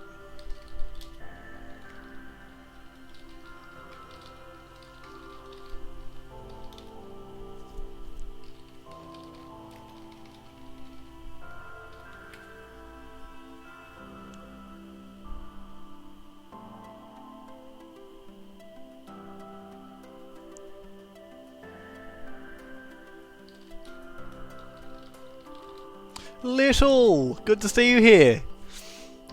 Little, good to see you here.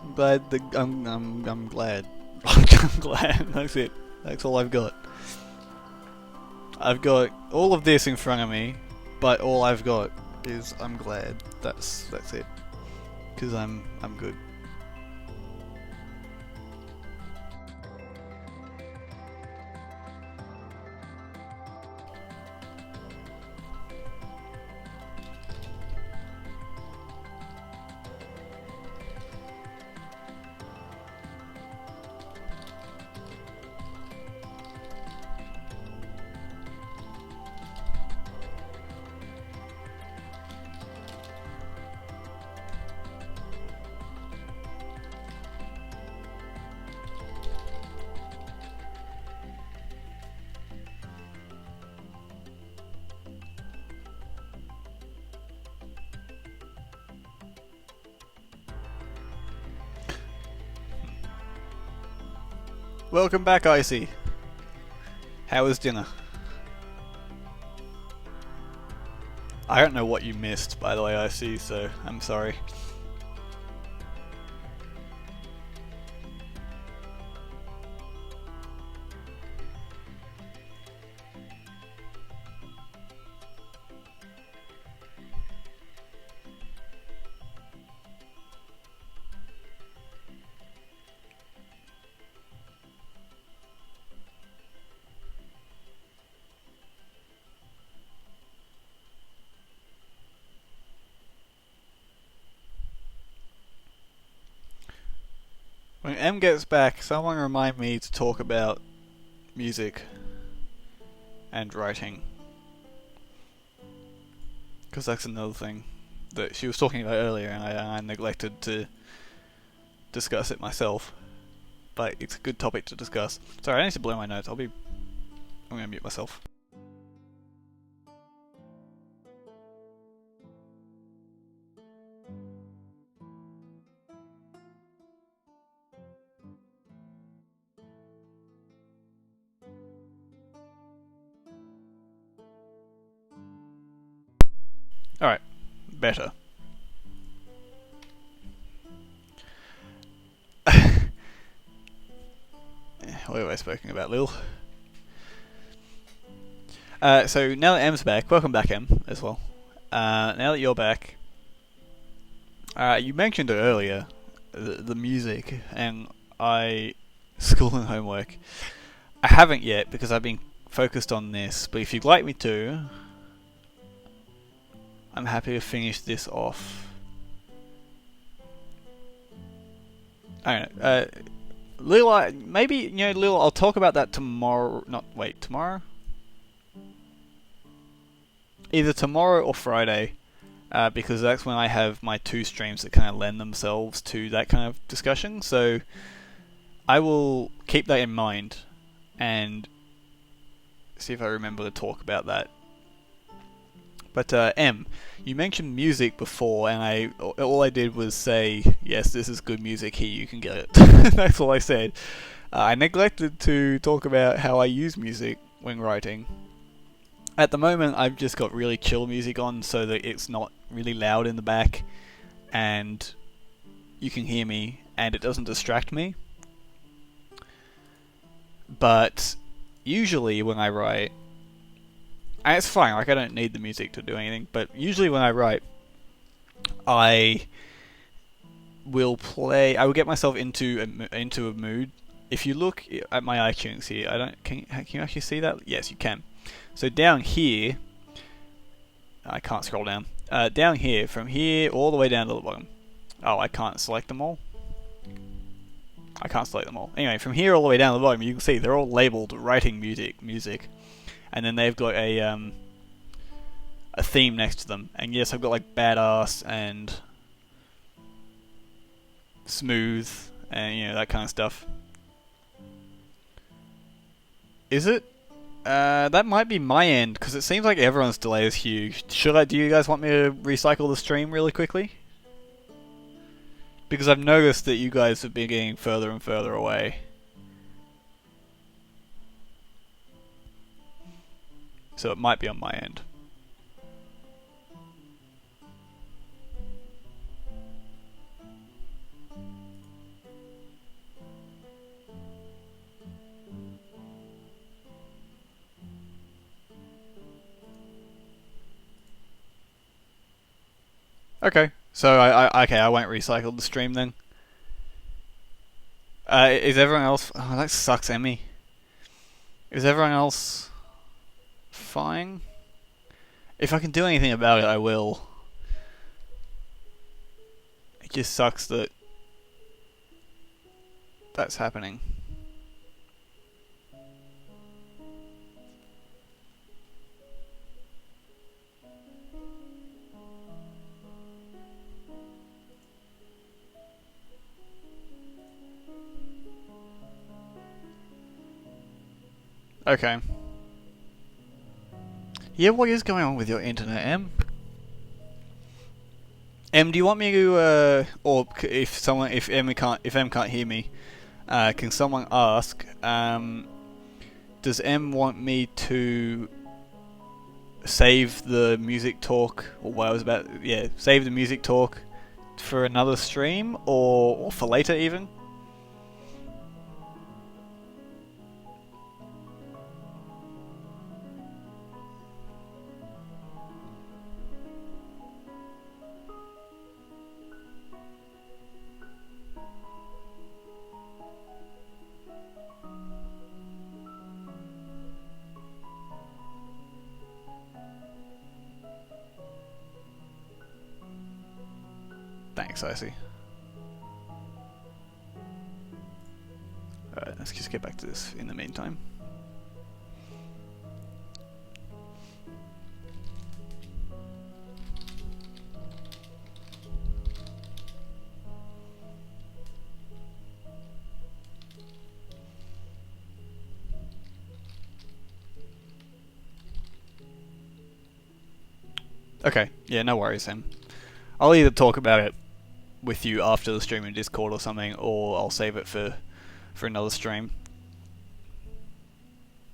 I'm glad. I'm glad. I'm glad. That's it. That's all I've got. I've got all of this in front of me, but all I've got is I'm glad. That's it. Because I'm good. Welcome back, Icy. How was dinner? I don't know what you missed, by the way, Icy, so I'm sorry. When M gets back, someone remind me to talk about music and writing. Because that's another thing that she was talking about earlier and I neglected to discuss it myself. But it's a good topic to discuss. Sorry, I need to blow my nose. I'm gonna mute myself. Alright, better. What have I spoken about, Lil? So now that M's back, welcome back, M, as well. Now that you're back, you mentioned it earlier, the music, and school and homework. I haven't yet because I've been focused on this, but if you'd like me to, I'm happy to finish this off. I don't know. Lil, maybe, Lil, I'll talk about that tomorrow. Tomorrow? Either tomorrow or Friday, because that's when I have my 2 streams that kind of lend themselves to that kind of discussion. So I will keep that in mind and see if I remember to talk about that. But M, you mentioned music before, and all I did was say, yes, this is good music, here you can get it. That's all I said. I neglected to talk about how I use music when writing. At the moment, I've just got really chill music on so that it's not really loud in the back, and you can hear me, and it doesn't distract me. But usually when I write, and it's fine, like I don't need the music to do anything, but usually when I write, I will get myself into a mood. If you look at my iTunes here, can you actually see that? Yes, you can. So down here, I can't scroll down. Down here, from here all the way down to the bottom. Oh, I can't select them all. I can't select them all. Anyway, from here all the way down to the bottom, you can see they're all labeled writing music. And then they've got a theme next to them. And yes, I've got like badass and smooth and that kind of stuff. Is it? That might be my end because it seems like everyone's delay is huge. Do you guys want me to recycle the stream really quickly? Because I've noticed that you guys have been getting further and further away. So it might be on my end. Okay, so I won't recycle the stream then. Is everyone else? Oh, that sucks, Emmy. Is everyone else fine? If I can do anything about it, I will. It just sucks that that's happening. Okay. Yeah, what is going on with your internet, M? M, do you want me to, or if M can't hear me, can someone ask, does M want me to save the music talk, or what I was about, save the music talk for another stream, or for later even? Thanks, Icy. Alright, let's just get back to this in the meantime. Okay, yeah, no worries, Sam. I'll either talk about it with you after the stream in Discord or something, or I'll save it for another stream.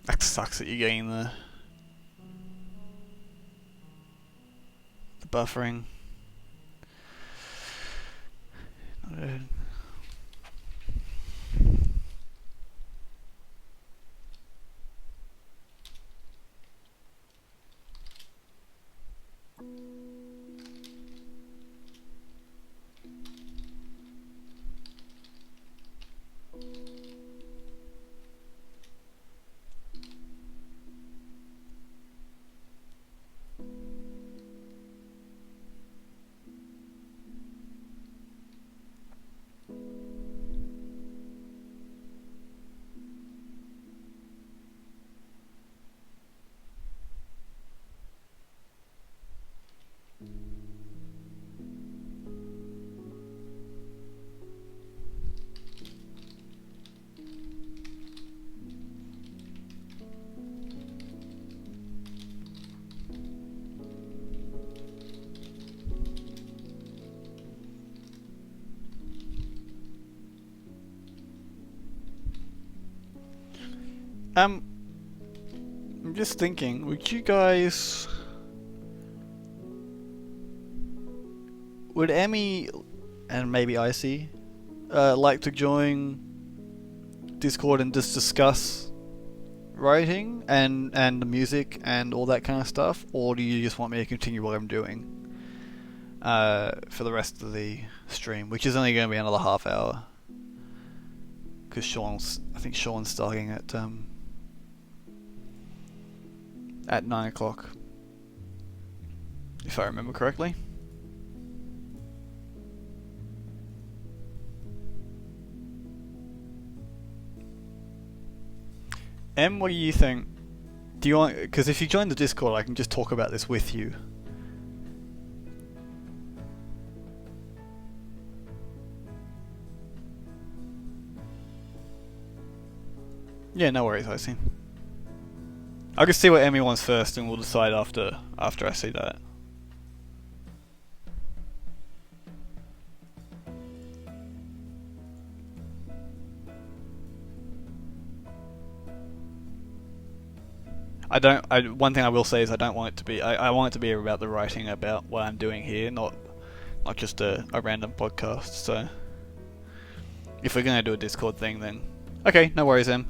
That sucks that you're getting the buffering. I'm just thinking, would you guys... Would Emmy and maybe Icy like to join Discord and just discuss writing and the music and all that kind of stuff, or do you just want me to continue what I'm doing for the rest of the stream, which is only going to be another half hour? Because I think Sean's starting at 9 o'clock, if I remember correctly. Em, what do you think? Do you want? Because if you join the Discord, I can just talk about this with you. Yeah, no worries, I see. I'll just see what Emmy wants first, and we'll decide after I see that. One thing I will say is I don't want it to be. I want it to be about the writing, about what I'm doing here, not just a random podcast. So if we're gonna do a Discord thing, then okay, no worries, Em.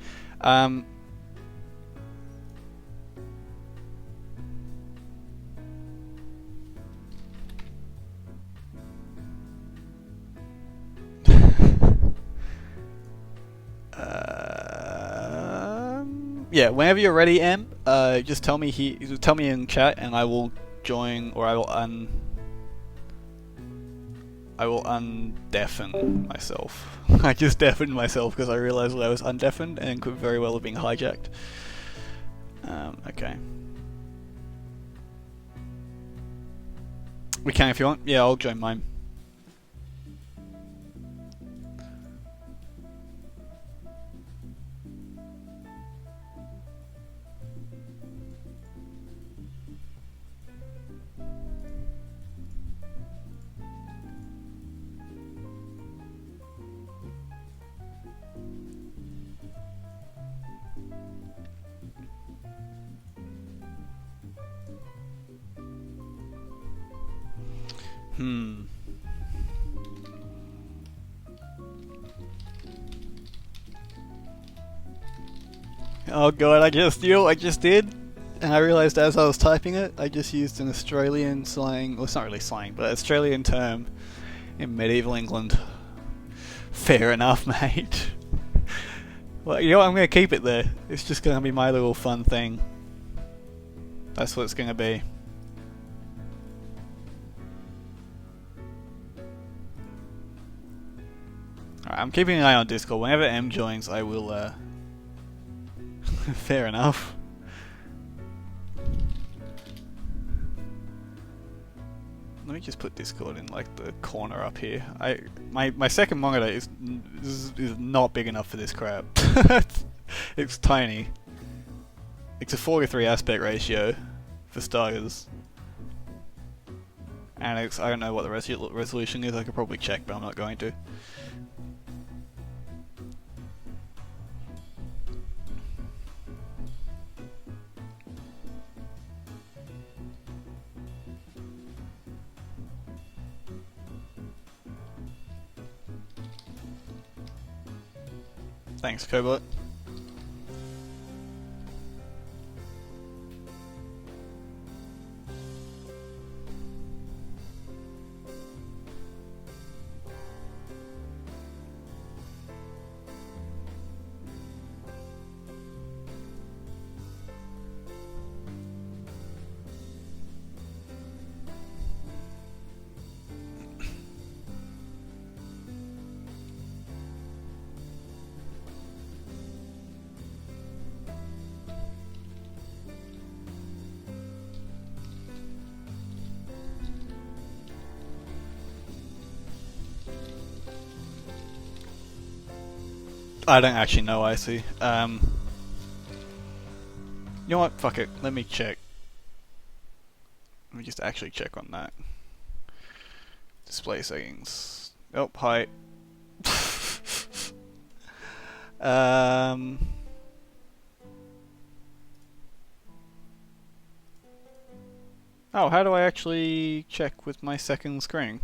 Yeah, whenever you're ready, Em, just tell me in chat, and I will join, or I will undeafen myself. I just deafened myself because I realised that I was undeafened and could very well have been hijacked. Okay. We can if you want. Yeah, I'll join mine. Oh god, I just did, and I realised as I was typing it, I just used an Australian slang, well it's not really slang, but Australian term in medieval England. Fair enough, mate. Well, you know what, I'm gonna keep it there. It's just gonna be my little fun thing. That's what it's gonna be. Alright, I'm keeping an eye on Discord. Whenever M joins, I will, fair enough. Let me just put Discord in like the corner up here. My second monitor is not big enough for this crap. It's tiny. It's a 4:3 aspect ratio for starters. And I don't know what the resolution is. I could probably check, but I'm not going to. Thanks, Cobot. I don't actually know, I see. You know what? Fuck it. Let me check. Let me just actually check on that. Display settings. Oh, hi. Oh, how do I actually check with my second screen?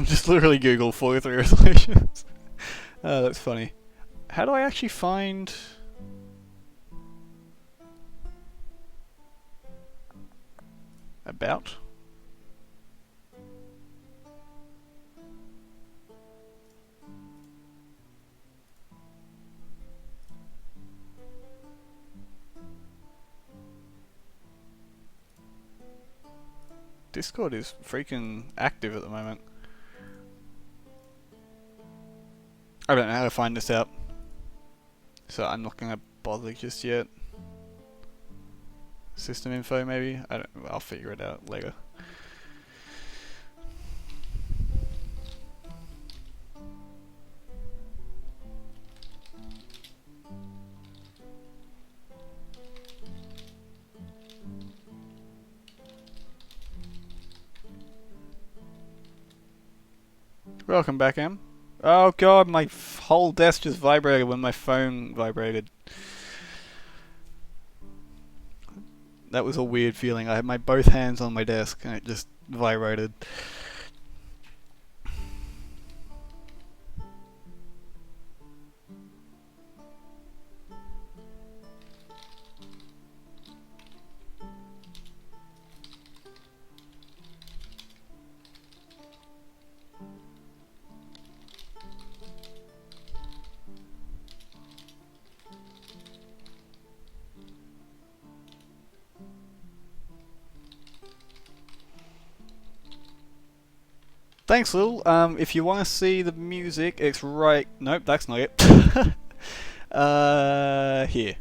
Just literally Google 43 resolutions. Oh, that's funny. How do I actually find... About? Discord is freaking active at the moment. I don't know how to find this out, so I'm not gonna bother just yet. System info maybe? I'll figure it out later. Welcome back, Em. Oh god, my whole desk just vibrated when my phone vibrated. That was a weird feeling. I had my both hands on my desk and it just vibrated. Thanks, Lil. If you want to see the music, it's right... Nope, that's not it. Here.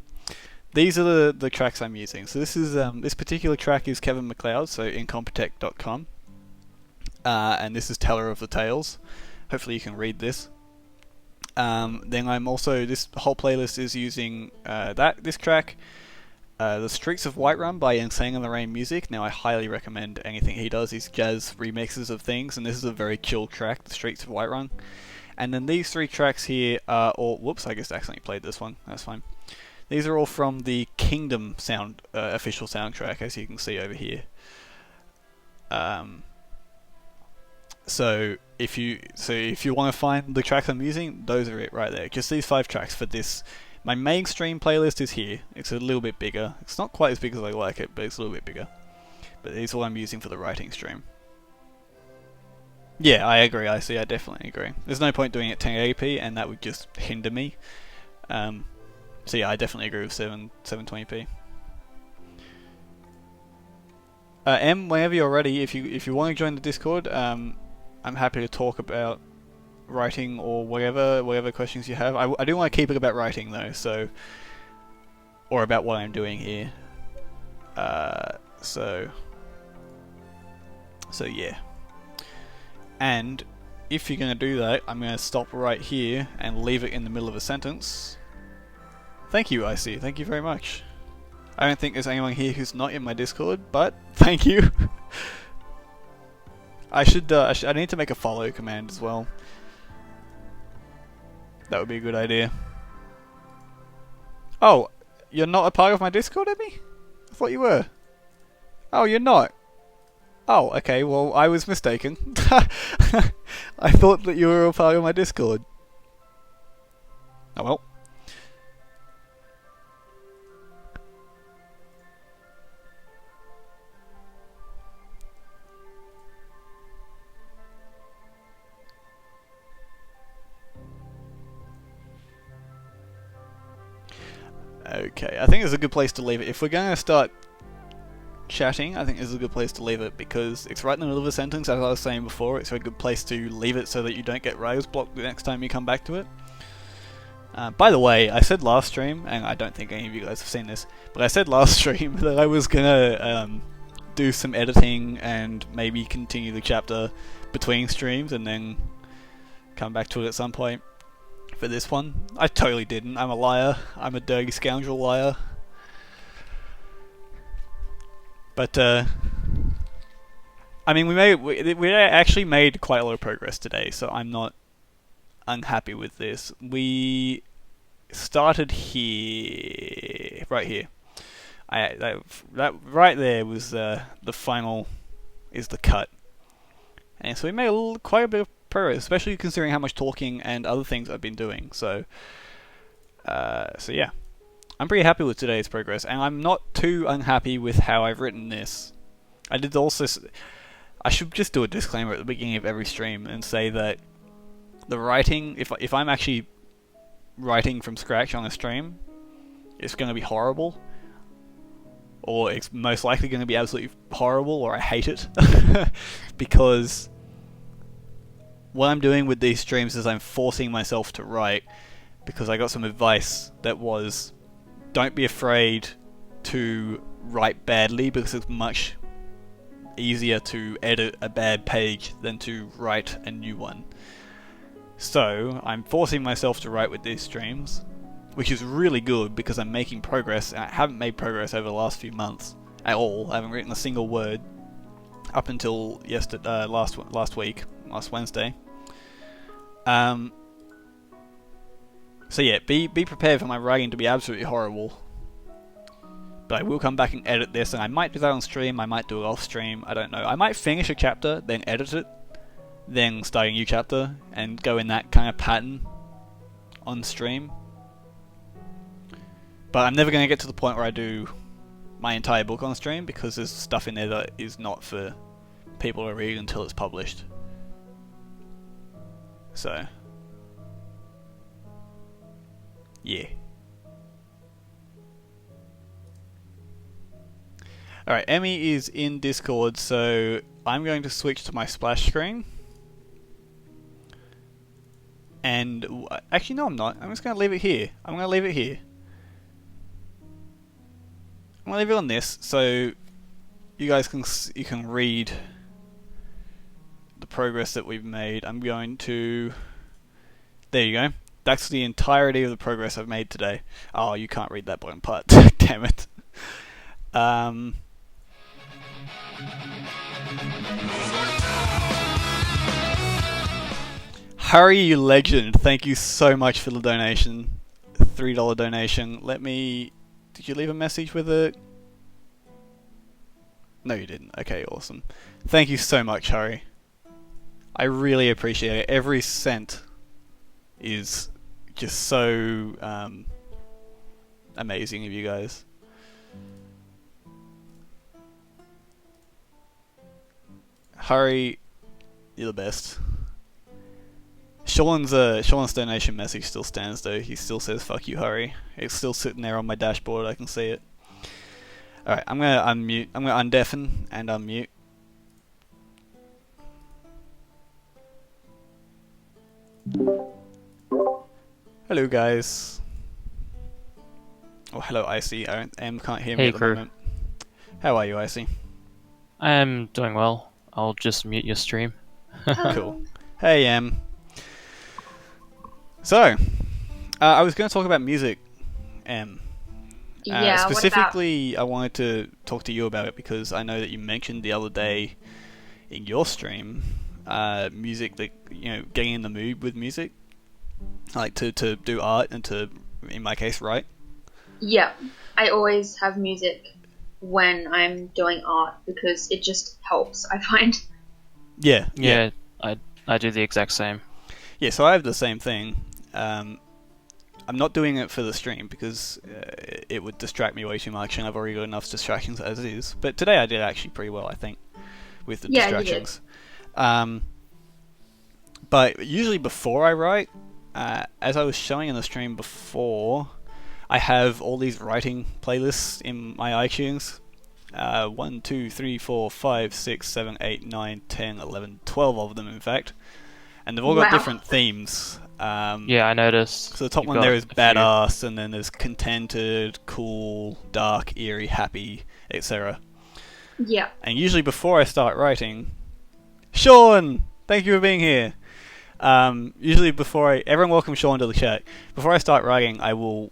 These are the tracks I'm using. So this is this particular track is Kevin MacLeod, so incompetech.com. And this is Teller of the Tales. Hopefully you can read this. Then I'm also... This whole playlist is using this track... The Streets of Whiterun by Insane in the Rain Music. Now I highly recommend anything he does. He's jazz remixes of things, and this is a very chill track, The Streets of Whiterun. And then these three tracks here are all... Whoops, I just accidentally played this one. That's fine. These are all from the Kingdom sound official soundtrack, as you can see over here. So if you want to find the tracks I'm using, those are it right there. Just these 5 tracks for this. My mainstream playlist is here. It's a little bit bigger. It's not quite as big as I like it, but it's a little bit bigger. But these are what I'm using for the writing stream. Yeah, I agree. I definitely agree. There's no point doing it 1080p, and that would just hinder me. So yeah, I definitely agree with 720p. M, whenever you're ready, if you want to join the Discord, I'm happy to talk about writing or whatever questions you have. I do want to keep it about writing though, so, or about what I'm doing here. So yeah. And if you're going to do that, I'm going to stop right here and leave it in the middle of a sentence. Thank you, IC. Thank you very much. I don't think there's anyone here who's not in my Discord, but thank you. I need to make a follow command as well. That would be a good idea. Oh, you're not a part of my Discord, Emmy? I thought you were. Oh, you're not? Oh, okay, well, I was mistaken. I thought that you were a part of my Discord. Oh well. Okay, I think it's a good place to leave it. If we're going to start chatting, I think this is a good place to leave it because it's right in the middle of a sentence, as I was saying before. It's a good place to leave it so that you don't get writer's block the next time you come back to it. By the way, I said last stream, and I don't think any of you guys have seen this, but I said last stream that I was gonna do some editing and maybe continue the chapter between streams and then come back to it at some point. For this one, I totally didn't. I'm a liar. I'm a dirty scoundrel liar. But I mean, we actually made quite a lot of progress today, so I'm not unhappy with this. We started here. right here. That right there was the final, is the cut. And so we made quite a bit of progress, especially considering how much talking and other things I've been doing. So yeah, I'm pretty happy with today's progress, and I'm not too unhappy with how I've written this. I should just do a disclaimer at the beginning of every stream and say that the writing, if I'm actually writing from scratch on a stream, it's going to be horrible, or it's most likely going to be absolutely horrible, or I hate it, because what I'm doing with these streams is I'm forcing myself to write, because I got some advice that was, don't be afraid to write badly, because it's much easier to edit a bad page than to write a new one. So I'm forcing myself to write with these streams, which is really good because I'm making progress, and I haven't made progress over the last few months at all. I haven't written a single word up until last Wednesday. So yeah, be prepared for my writing to be absolutely horrible. But I will come back and edit this, and I might do that on stream, I might do it off stream, I don't know. I might finish a chapter, then edit it, then start a new chapter, and go in that kind of pattern on stream. But I'm never going to get to the point where I do my entire book on stream, because there's stuff in there that is not for people to read until it's published. So, yeah. Alright, Emmy is in Discord, so I'm going to switch to my splash screen. And, actually no I'm not, I'm just going to leave it here. I'm going to leave it on this, so you guys can read the progress that we've made. I'm going to... There you go. That's the entirety of the progress I've made today. Oh, you can't read that bottom part. Damn it. Hurry, you legend. Thank you so much for the donation. $3 donation. Let me... Did you leave a message with it? No, you didn't. Okay, awesome. Thank you so much, Hurry. I really appreciate it. Every cent is just so amazing of you guys. Hurry, you're the best. Sean's donation message still stands though. He still says "fuck you, Hurry." It's still sitting there on my dashboard. I can see it. All right, I'm gonna unmute. I'm gonna undeafen and unmute. Hello, guys. Oh, hello, Icy. Em can't hear me Hey, at the crew. moment. How are you, Icy? I am doing well. I'll just mute your stream. Cool. Hey, Em. So, I was going to talk about music, Em. Yeah, specifically, I wanted to talk to you about it because I know that you mentioned the other day in your stream music, that, you know, getting in the mood with music, like to do art and to, in my case, write. Yeah, I always have music when I'm doing art because it just helps, I find. Yeah, I do the exact same. Yeah, so I have the same thing. I'm not doing it for the stream because it would distract me way too much, and I've already got enough distractions as it is. But today I did actually pretty well, I think, with the distractions. But usually before I write, as I was showing in the stream before, I have all these writing playlists in my iTunes. 1, 2, 3, 4, 5, 6, 7, 8, 9, 10, 11, 12 of them, in fact. And they've all got different themes. Yeah, I noticed. So the top one there is badass, and then there's contented, cool, dark, eerie, happy, etc. Yeah. And usually before I start writing, Sean, thank you for being here. Usually everyone welcome Sean to the chat. Before I start writing, I will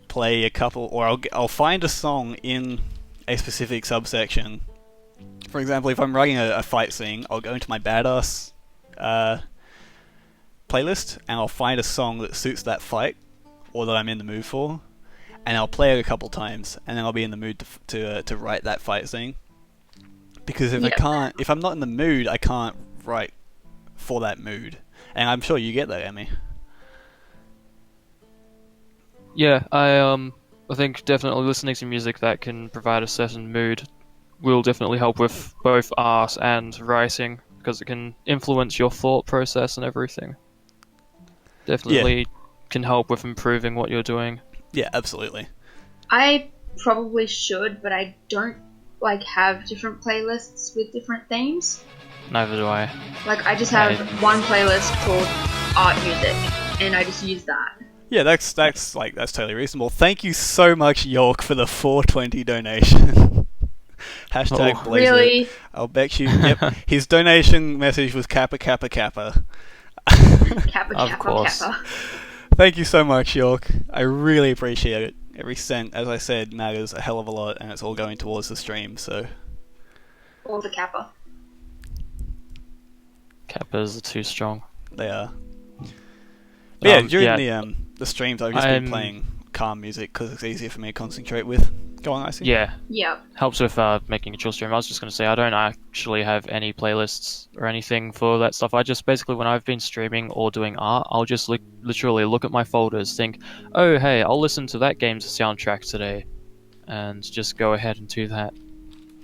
play a couple, or I'll find a song in a specific subsection. For example, if I'm writing a fight scene, I'll go into my badass playlist, and I'll find a song that suits that fight, or that I'm in the mood for, and I'll play it a couple times, and then I'll be in the mood to write that fight scene. Because if I'm not in the mood, I can't write for that mood. And I'm sure you get that, Emmy. Yeah, I think definitely listening to music that can provide a certain mood will definitely help with both art and writing, because it can influence your thought process and everything. Definitely can help with improving what you're doing. Yeah, absolutely. I probably should, but I don't have different playlists with different themes. Neither do I. I just have one playlist called art music, and I just use that. Yeah, that's totally reasonable. Thank you so much, York, for the 420 donation. Hashtag Blaze really? It. I'll bet you. Yep, his donation message was Kappa Kappa Kappa. Kappa, Of kappa, course. kappa. Thank you so much, York. I really appreciate it. Every cent, as I said, matters a hell of a lot, and it's all going towards the stream. So. Or the kappa. Kappas are too strong. They are. But yeah, during yeah. the streams, I've just been playing calm music because it's easier for me to concentrate with. Go on, Icy. Yeah. Yeah. Helps with making a chill stream. I was just going to say, I don't actually have any playlists or anything for that stuff. I just basically, when I've been streaming or doing art, I'll just literally look at my folders, think, oh, hey, I'll listen to that game's soundtrack today, and just go ahead and do that.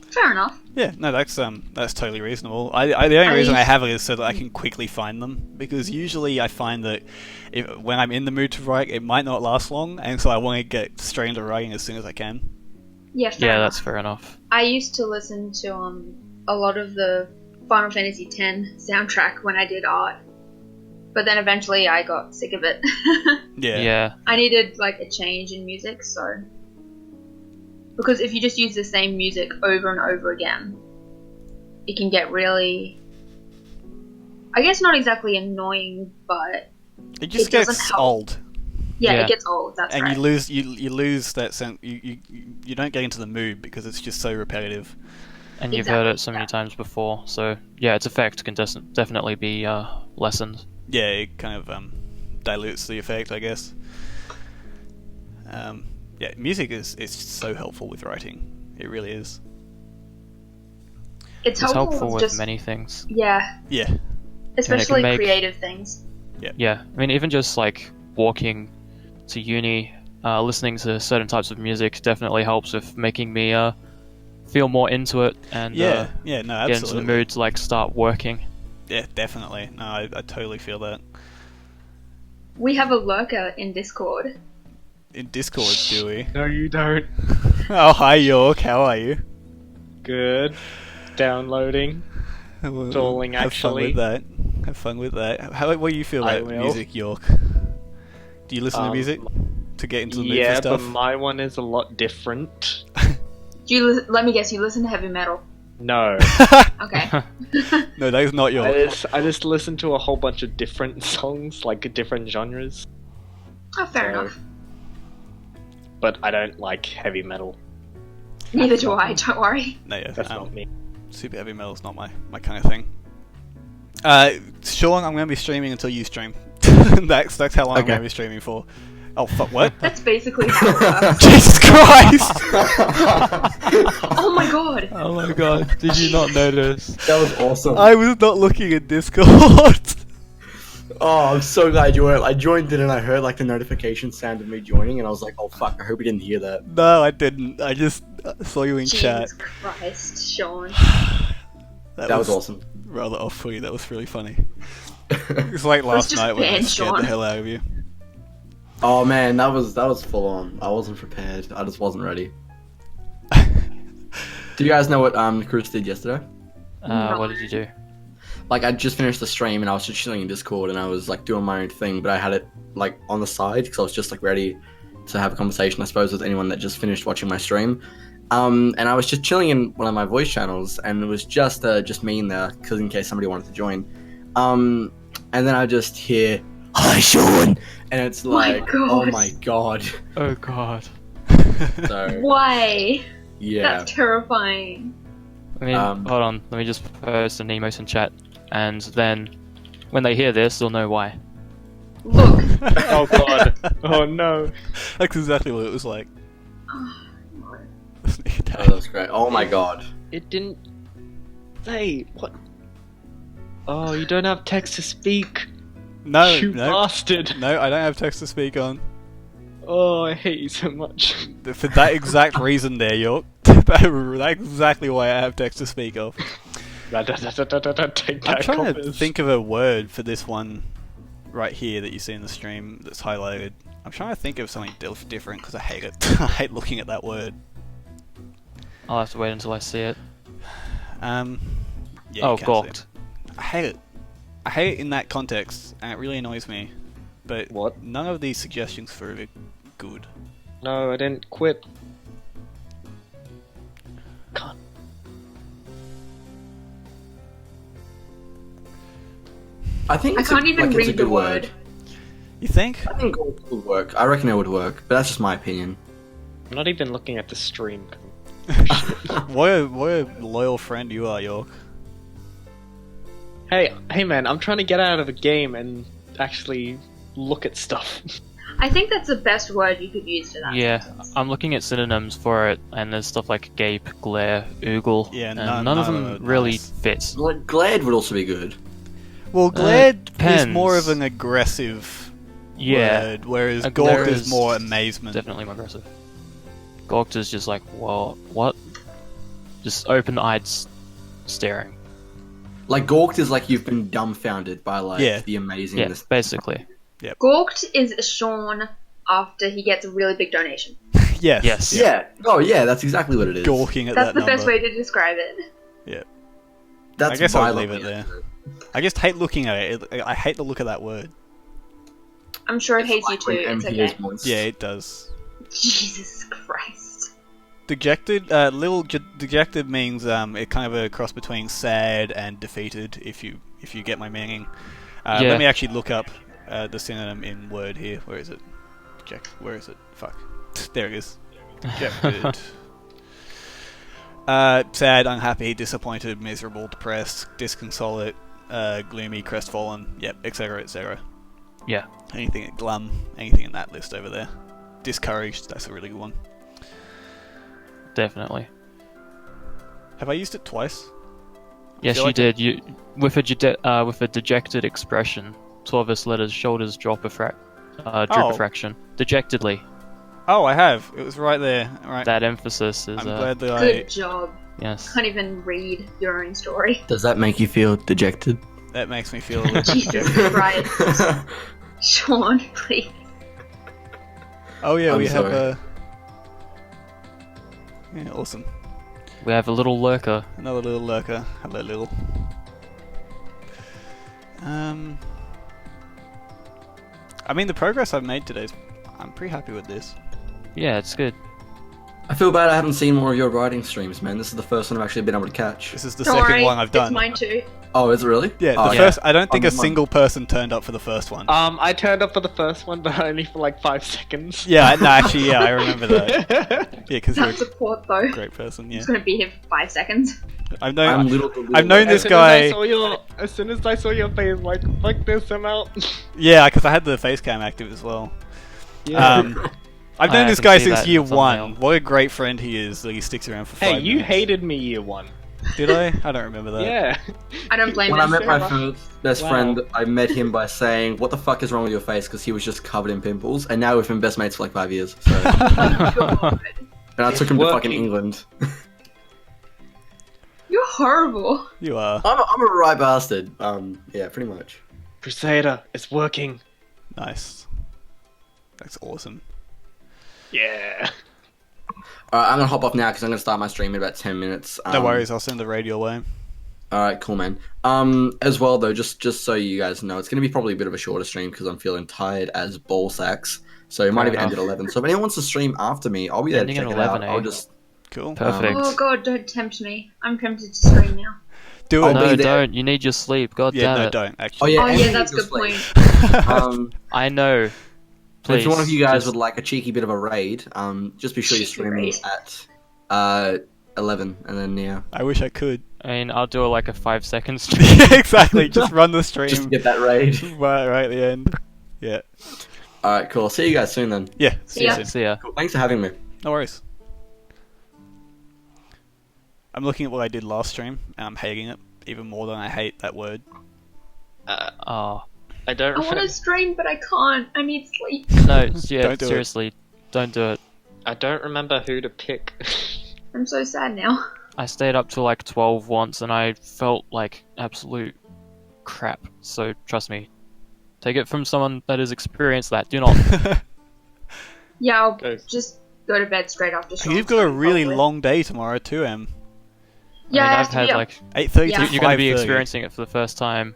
Fair enough. Yeah, no, that's totally reasonable. The only reason I have it is so that I can quickly find them, because usually I find that when I'm in the mood to write, it might not last long, and so I want to get straight into writing as soon as I can. Yeah, fair enough. That's fair enough. I used to listen to a lot of the Final Fantasy X soundtrack when I did art, but then eventually I got sick of it. Yeah. I needed a change in music, so because if you just use the same music over and over again, it can get really, I guess not exactly annoying, but it just gets old. Yeah, it gets old. That's and right. you lose that sense. You don't get into the mood because it's just so repetitive. And you've heard it so many times before, so yeah, its effect can definitely be lessened. Yeah, it kind of dilutes the effect, I guess. Yeah, music is so helpful with writing. It really is. It's helpful with many things. Yeah. Yeah. Especially creative things. Yeah. I mean, even just walking to uni, listening to certain types of music definitely helps with making me feel more into it and no, absolutely. get into the mood to start working. Yeah, definitely. No, I totally feel that. We have a lurker in Discord. In Discord, do we? No, you don't. Oh, hi York, how are you? Good. Downloading. Stalling, actually. Have fun with that. What do you feel about music, York? Do you listen to music to get into the mood for stuff? Yeah, but my one is a lot different. Let me guess, you listen to heavy metal? No. Okay. No, that is not yours. I just listen to a whole bunch of different songs, different genres. Oh, fair enough. But I don't like heavy metal. Neither do I, don't worry. No, yeah, that's not me. Super heavy metal is not my kind of thing. Sean, I'm going to be streaming until you stream. that's how long I'm going to be streaming for. Oh, fuck, what? That's basically how it works. Jesus Christ! Oh my god! Oh my god, did you not notice? That was awesome. I was not looking at Discord. Oh, I'm so glad you weren't. I joined in and I heard the notification sound of me joining, and I was like, oh fuck, I hope he didn't hear that. No, I didn't. I just saw you in chat. Jesus Christ, Sean. That was awesome. Rather off-putting. That was really funny. It's like last night when I scared the hell out of you. Oh man, that was full on. I wasn't prepared. I just wasn't ready. Do you guys know what Kruise did yesterday? What did you do? I just finished the stream and I was just chilling in Discord and I was doing my own thing, but I had it on the side because I was just ready to have a conversation, I suppose, with anyone that just finished watching my stream. And I was just chilling in one of my voice channels and it was just me in there because in case somebody wanted to join. And then I just hear, "Hi, Sean," and it's oh my god. Oh god. So why? Yeah. That's terrifying. I mean, hold on. Let me just post an emote in chat, and then when they hear this, they'll know why. Look. Oh god. Oh no. That's exactly what it was like. Oh, that was great. Oh my god. It didn't say what. Oh, you don't have text to speak. No, You no, bastard. no, I don't have text to speak on. Oh, I hate you so much. For that exact reason there, York. That's exactly why I have text to speak of. Take I'm that, trying to coppers. think of a word for this one right here that you see in the stream that's highlighted. I'm trying to think of something different because I hate it. I hate looking at that word. I'll have to wait until I see it. Yeah, Oh, you can see gawked. it. I hate it. I hate it in that context, and it really annoys me. But What? none of these suggestions for it are good. No, I didn't quit. God. I think I it's can't even it's a read the good word. You think? I think it would work. I reckon it would work, but that's just my opinion. I'm not even looking at the stream. What a loyal friend you are, York. Hey man, I'm trying to get out of a game and actually look at stuff. I think that's the best word you could use for that. Yeah, I'm looking at synonyms for it, and there's stuff like gape, glare, oogle, Yeah, and none none of of them them are really nice. fits. Like, Glad would also be good. Well, glared is depends. more of an aggressive Yeah, word, whereas a glare gawked is is more amazement. definitely more aggressive. Gawked is just like, well, what? Just open-eyed staring. Like, gawked is like you've been dumbfounded by, like, Yeah. the Yeah, amazingness. basically. Gawked is Sean after he gets a really big donation. Yes. Yes. Yeah. Oh, yeah, that's exactly what it is. Gawking at That's that the number. best way to describe it. That's I guess I'll violently leave it there. accurate. I just hate looking at it. I hate the look of that word. I'm sure it It's hates you like when too. It's MP is okay. moist. Yeah, it does. Jesus Christ. Dejected, dejected means it kind of a cross between sad and defeated. If you get my meaning. Yeah. Let me actually look up the synonym in Word here. Where is it? Where is it? Fuck. There it is. Dejected. Sad, unhappy, disappointed, miserable, depressed, disconsolate, gloomy, crestfallen. Yep, etc., etc. Yeah. Anything glum, anything in that list over there. Discouraged. That's a really good one. Definitely. Have I used it twice? Yes, feel you like did. You with a dejected expression. Torvus let his shoulders droop a Oh. fraction. Dejectedly. Oh, I have. It was right there. Right. That emphasis is. I'm glad that Good job. Yes. Can't even read your own story. Does that make you feel dejected? that makes me feel a little. Jesus Christ. Sean, please. Oh yeah, I'm we have sorry. a. Yeah, awesome. We have a little lurker. Another little lurker. Hello, little. I mean, the progress I've made today, I'm pretty happy with this. Yeah, it's good. I feel bad I haven't seen more of your writing streams, man. This is the first one I've actually been able to catch. This is the Don't second worry, one I've done. It's mine too. Oh, is it really? Yeah, Oh, the yeah. first. I don't think a I'm- single person turned up for the first one. I turned up for the first one, but only for like 5 seconds. Yeah, no, actually, yeah, I remember that. Yeah, because you're That a support though. great person. Yeah, It's gonna be here for 5 seconds. I've I'm known. little. I've known this guy. As soon as I saw your face, like, fuck this, I'm out. Yeah, because I had the face cam active as well. I've I known this can guy see since that in year the one. thumbnail. What a great friend he is that he sticks around for 5 Hey, minutes. you hated me year 1. Did I? I don't remember that. Yeah. I don't blame When I him. met my Sarah. best Wow. friend, I met him by saying, "What the fuck is wrong with your face?" Because he was just covered in pimples, and now we've been best mates for like 5 years. So. God. And I took him to fucking working. England. You're horrible. You are. I'm a right bastard. Yeah, pretty much. Kruisaiyder, it's working. Nice. That's awesome. Yeah. Alright, I'm gonna hop off now because I'm gonna start my stream in about 10 minutes. No worries, I'll send the radio away. Alright, cool, man. As well though, just so you guys know, it's gonna be probably a bit of a shorter stream because I'm feeling tired as ball sacks. So it might Fair even end enough. at 11. So if anyone wants to stream after me, I'll be there to Ending check at it out. 11, I'll eh? just Cool. Perfect. Oh god, don't tempt me. I'm tempted to scream now. Do I'll it. be No, there. don't. You need your sleep. God Yeah, damn no, it. don't, Oh actually. yeah, Oh and yeah, you that's a just, good like, point. I know. Please. if one of you guys just- would like a cheeky bit of a raid, just be sure you Cheeky stream raid. at 11, and then yeah, I wish I could. I mean, I'll do like a 5 seconds. Yeah, exactly, just run the stream just to get that raid. right at the end. Yeah. All right, cool. See you guys soon then. Yeah. See ya. soon. See ya. Cool. Thanks for having me. No worries. I'm looking at what I did last stream, and I'm hating it even more than I hate that word. Oh. I don't I want remember. to stream, but I can't. I need sleep. No, yeah, Don't do it. seriously, don't do it. I don't remember who to pick. I'm so sad now. I stayed up till like 12 once and I felt like absolute crap. So trust me, take it from someone that has experienced that. Do not. Yeah, I'll Go. just go to bed straight after. Sean's You've got a stream, really probably. long day tomorrow too, Em. Yeah, I I mean, have I've to had be up. $8:30 like Yeah. to you're going to be 5:30. experiencing it for the first time.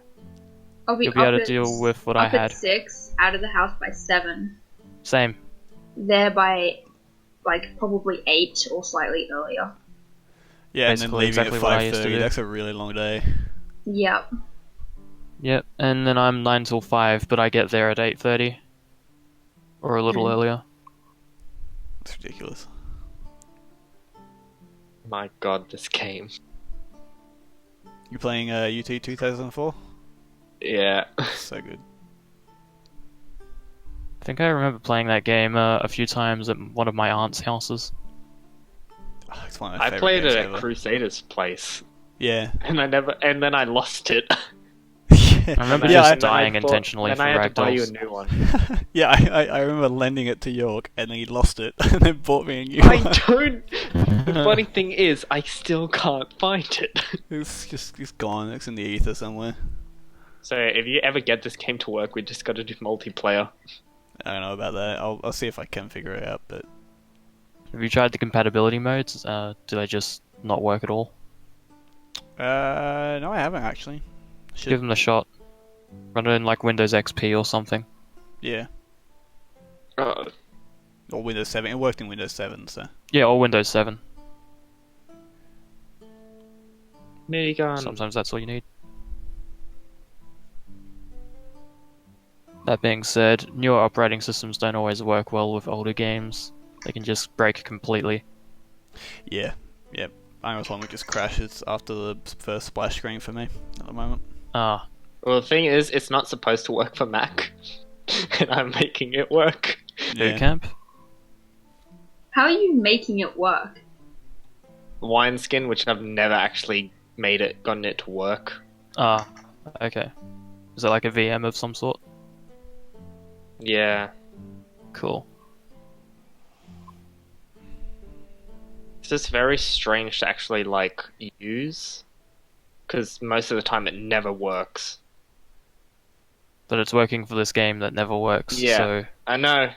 I'll be You'll be up able to at, deal with what I up had. at 6, out of the house by 7. Same. There by, like, probably 8 or slightly earlier. Yeah, and then Basically leaving exactly at what I used to 5:30. do. That's a really long day. Yep. Yep. And then I'm 9 till 5, but I get there at 8:30 or a little earlier. It's ridiculous. My god, this game. You playing UT 2004? Yeah. So good. I think I remember playing that game a few times at one of my aunt's houses. Oh, it's one of my I favorite played games it at ever. Crusader's place, Yeah. and then I lost it. I remember yeah, just dying intentionally then for I had to buy you a ragdolls. new one. yeah, I remember lending it to York, and then he lost it, and then bought me a new I one. don't. The funny thing is, I still can't find it. It's gone. It's in the ether somewhere. So if you ever get this game to work, we just got to do multiplayer. I don't know about that. I'll see if I can figure it out, but Have you tried the compatibility modes? Do they just not work at all? no, I haven't actually. Should Give them a shot. Run it in like Windows XP or something. yeah, Uh, or Windows 7. It worked in Windows 7, so Yeah, or Windows 7. minigun. Sometimes that's all you need. That being said, newer operating systems don't always work well with older games. They can just break completely. yeah, yep. iOS 1 just crashes after the first splash screen for me at the moment. Ah, Well, the thing is, it's not supposed to work for Mac, and I'm making it work. Yeah. boot camp? How are you making it work? Wineskin, which I've never actually gotten it to work. Ah, okay. Is it like a VM of some sort? Yeah. Cool. It's just very strange to actually, like, use. Because most of the time it never works. But it's working for this game that never works, Yeah. so... I know.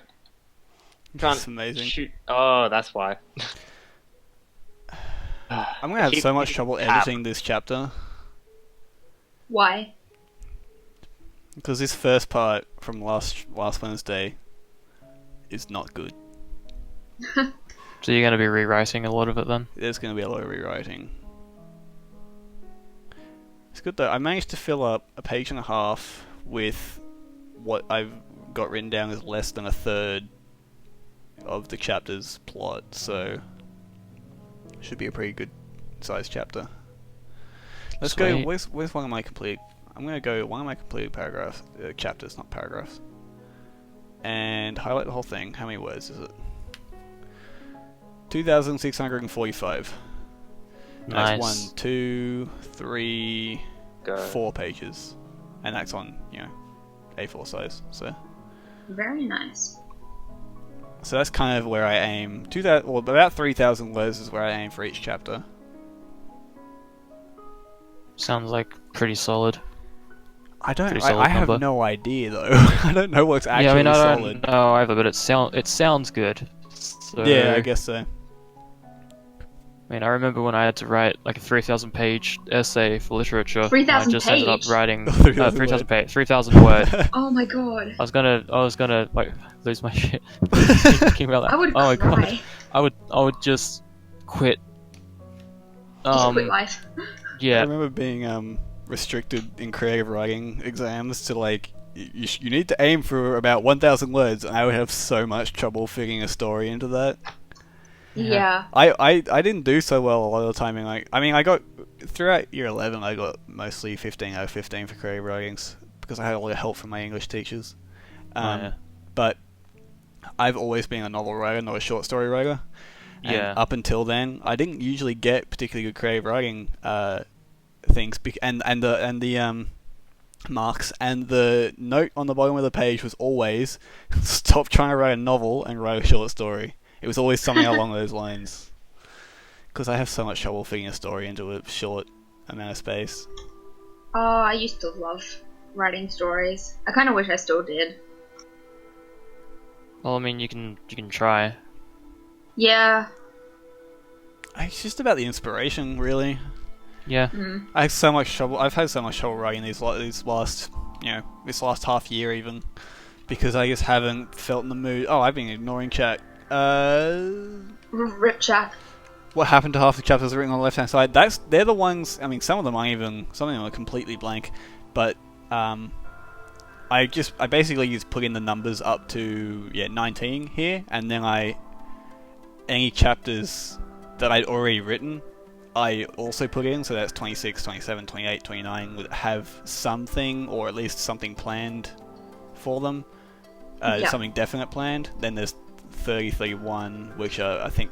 Can't It's amazing. shoot. Oh, that's why. I'm gonna have so much trouble editing this chapter Why? because this first part from last Wednesday is not good. So you're going to be rewriting a lot of it then? There's going to be a lot of rewriting. It's good though. I managed to fill up a page and a half with what I've got written down as less than a third of the chapter's plot, so should be a pretty good sized chapter. Let's go. Sweet. Where's one of my complete? I'm gonna go one of my completed paragraphs, chapters, not paragraphs, and highlight the whole thing. How many words is it? 2,645. Nice. That's 1, 2, 3, Go. 4 pages, and that's on A4 size. So Very nice. that's kind of where I aim. About 3,000 words is where I aim for each chapter. Sounds like pretty solid. I don't. Pretty solid I have number. no idea though. I don't know what's actually yeah, I mean, I solid. don't know either, but it sounds good. So, Yeah, I guess so. I mean, I remember when I had to write like a 3,000 page essay for literature. and 3,000 I just ended up page? writing 3,000 3,000 page, 3,000 word. Oh my god. I was gonna like lose my shit thinking about that. I would oh my cry. god, I would just quit. Just quit life. I Yeah, remember being restricted in creative writing exams to like you need to aim for about 1,000 words, and I would have so much trouble fitting a story into that. Yeah. I didn't do so well a lot of the time. I got throughout year 11, I got mostly 15 out of 15 for creative writings because I had a lot of help from my English teachers. Yeah. But I've always been a novel writer, not a short story writer. And Yeah. up until then, I didn't usually get particularly good creative writing things, and the marks, and the note on the bottom of the page was always stop trying to write a novel and write a short story. It was always something along those lines. Because I have so much trouble fitting a story into a short amount of space. Oh, I used to love writing stories. I kind of wish I still did. Well, I mean, you can try. Yeah. It's just about the inspiration, really. Yeah. Mm. I have so much trouble. I've had so much trouble writing this last half year even, because I just haven't felt in the mood. Oh, I've been ignoring chat. Rip chat. What happened to half the chapters written on the left hand side? They're the ones. I mean, some of them are completely blank, but I basically just put in the numbers up to 19 here, and then any chapters that I'd already written, I also put in, so that's 26, 27, 28, 29 would have something, or at least something planned for them. Something definite planned. Then there's 30, 31, which I think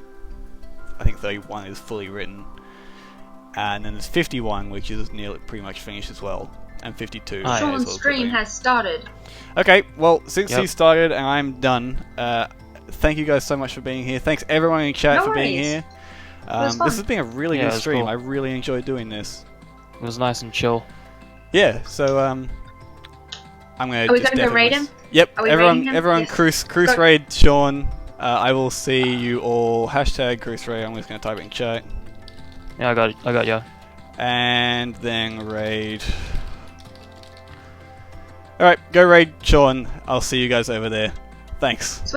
31 is fully written. And then there's 51, which is nearly pretty much finished as well. And 52. Ah, yeah. Sean's stream has started. Okay, well, since Yep. he started and I'm done, thank you guys so much for being here. Thanks everyone in chat No for being worries. here. was fun. This has been a really Yeah, it good was stream. cool. I really enjoyed doing this. It was nice and chill. Yeah, so I'm gonna. Are we just gonna go raid definitely- him? Yep. Are we Everyone, raiding him? everyone, Yes. Cruise Go. raid Sean. I will see you all. Hashtag Cruise raid. I'm just gonna type it in chat, Yeah, I got ya. and then raid. All right, go raid Sean. I'll see you guys over there. Thanks. Sweet.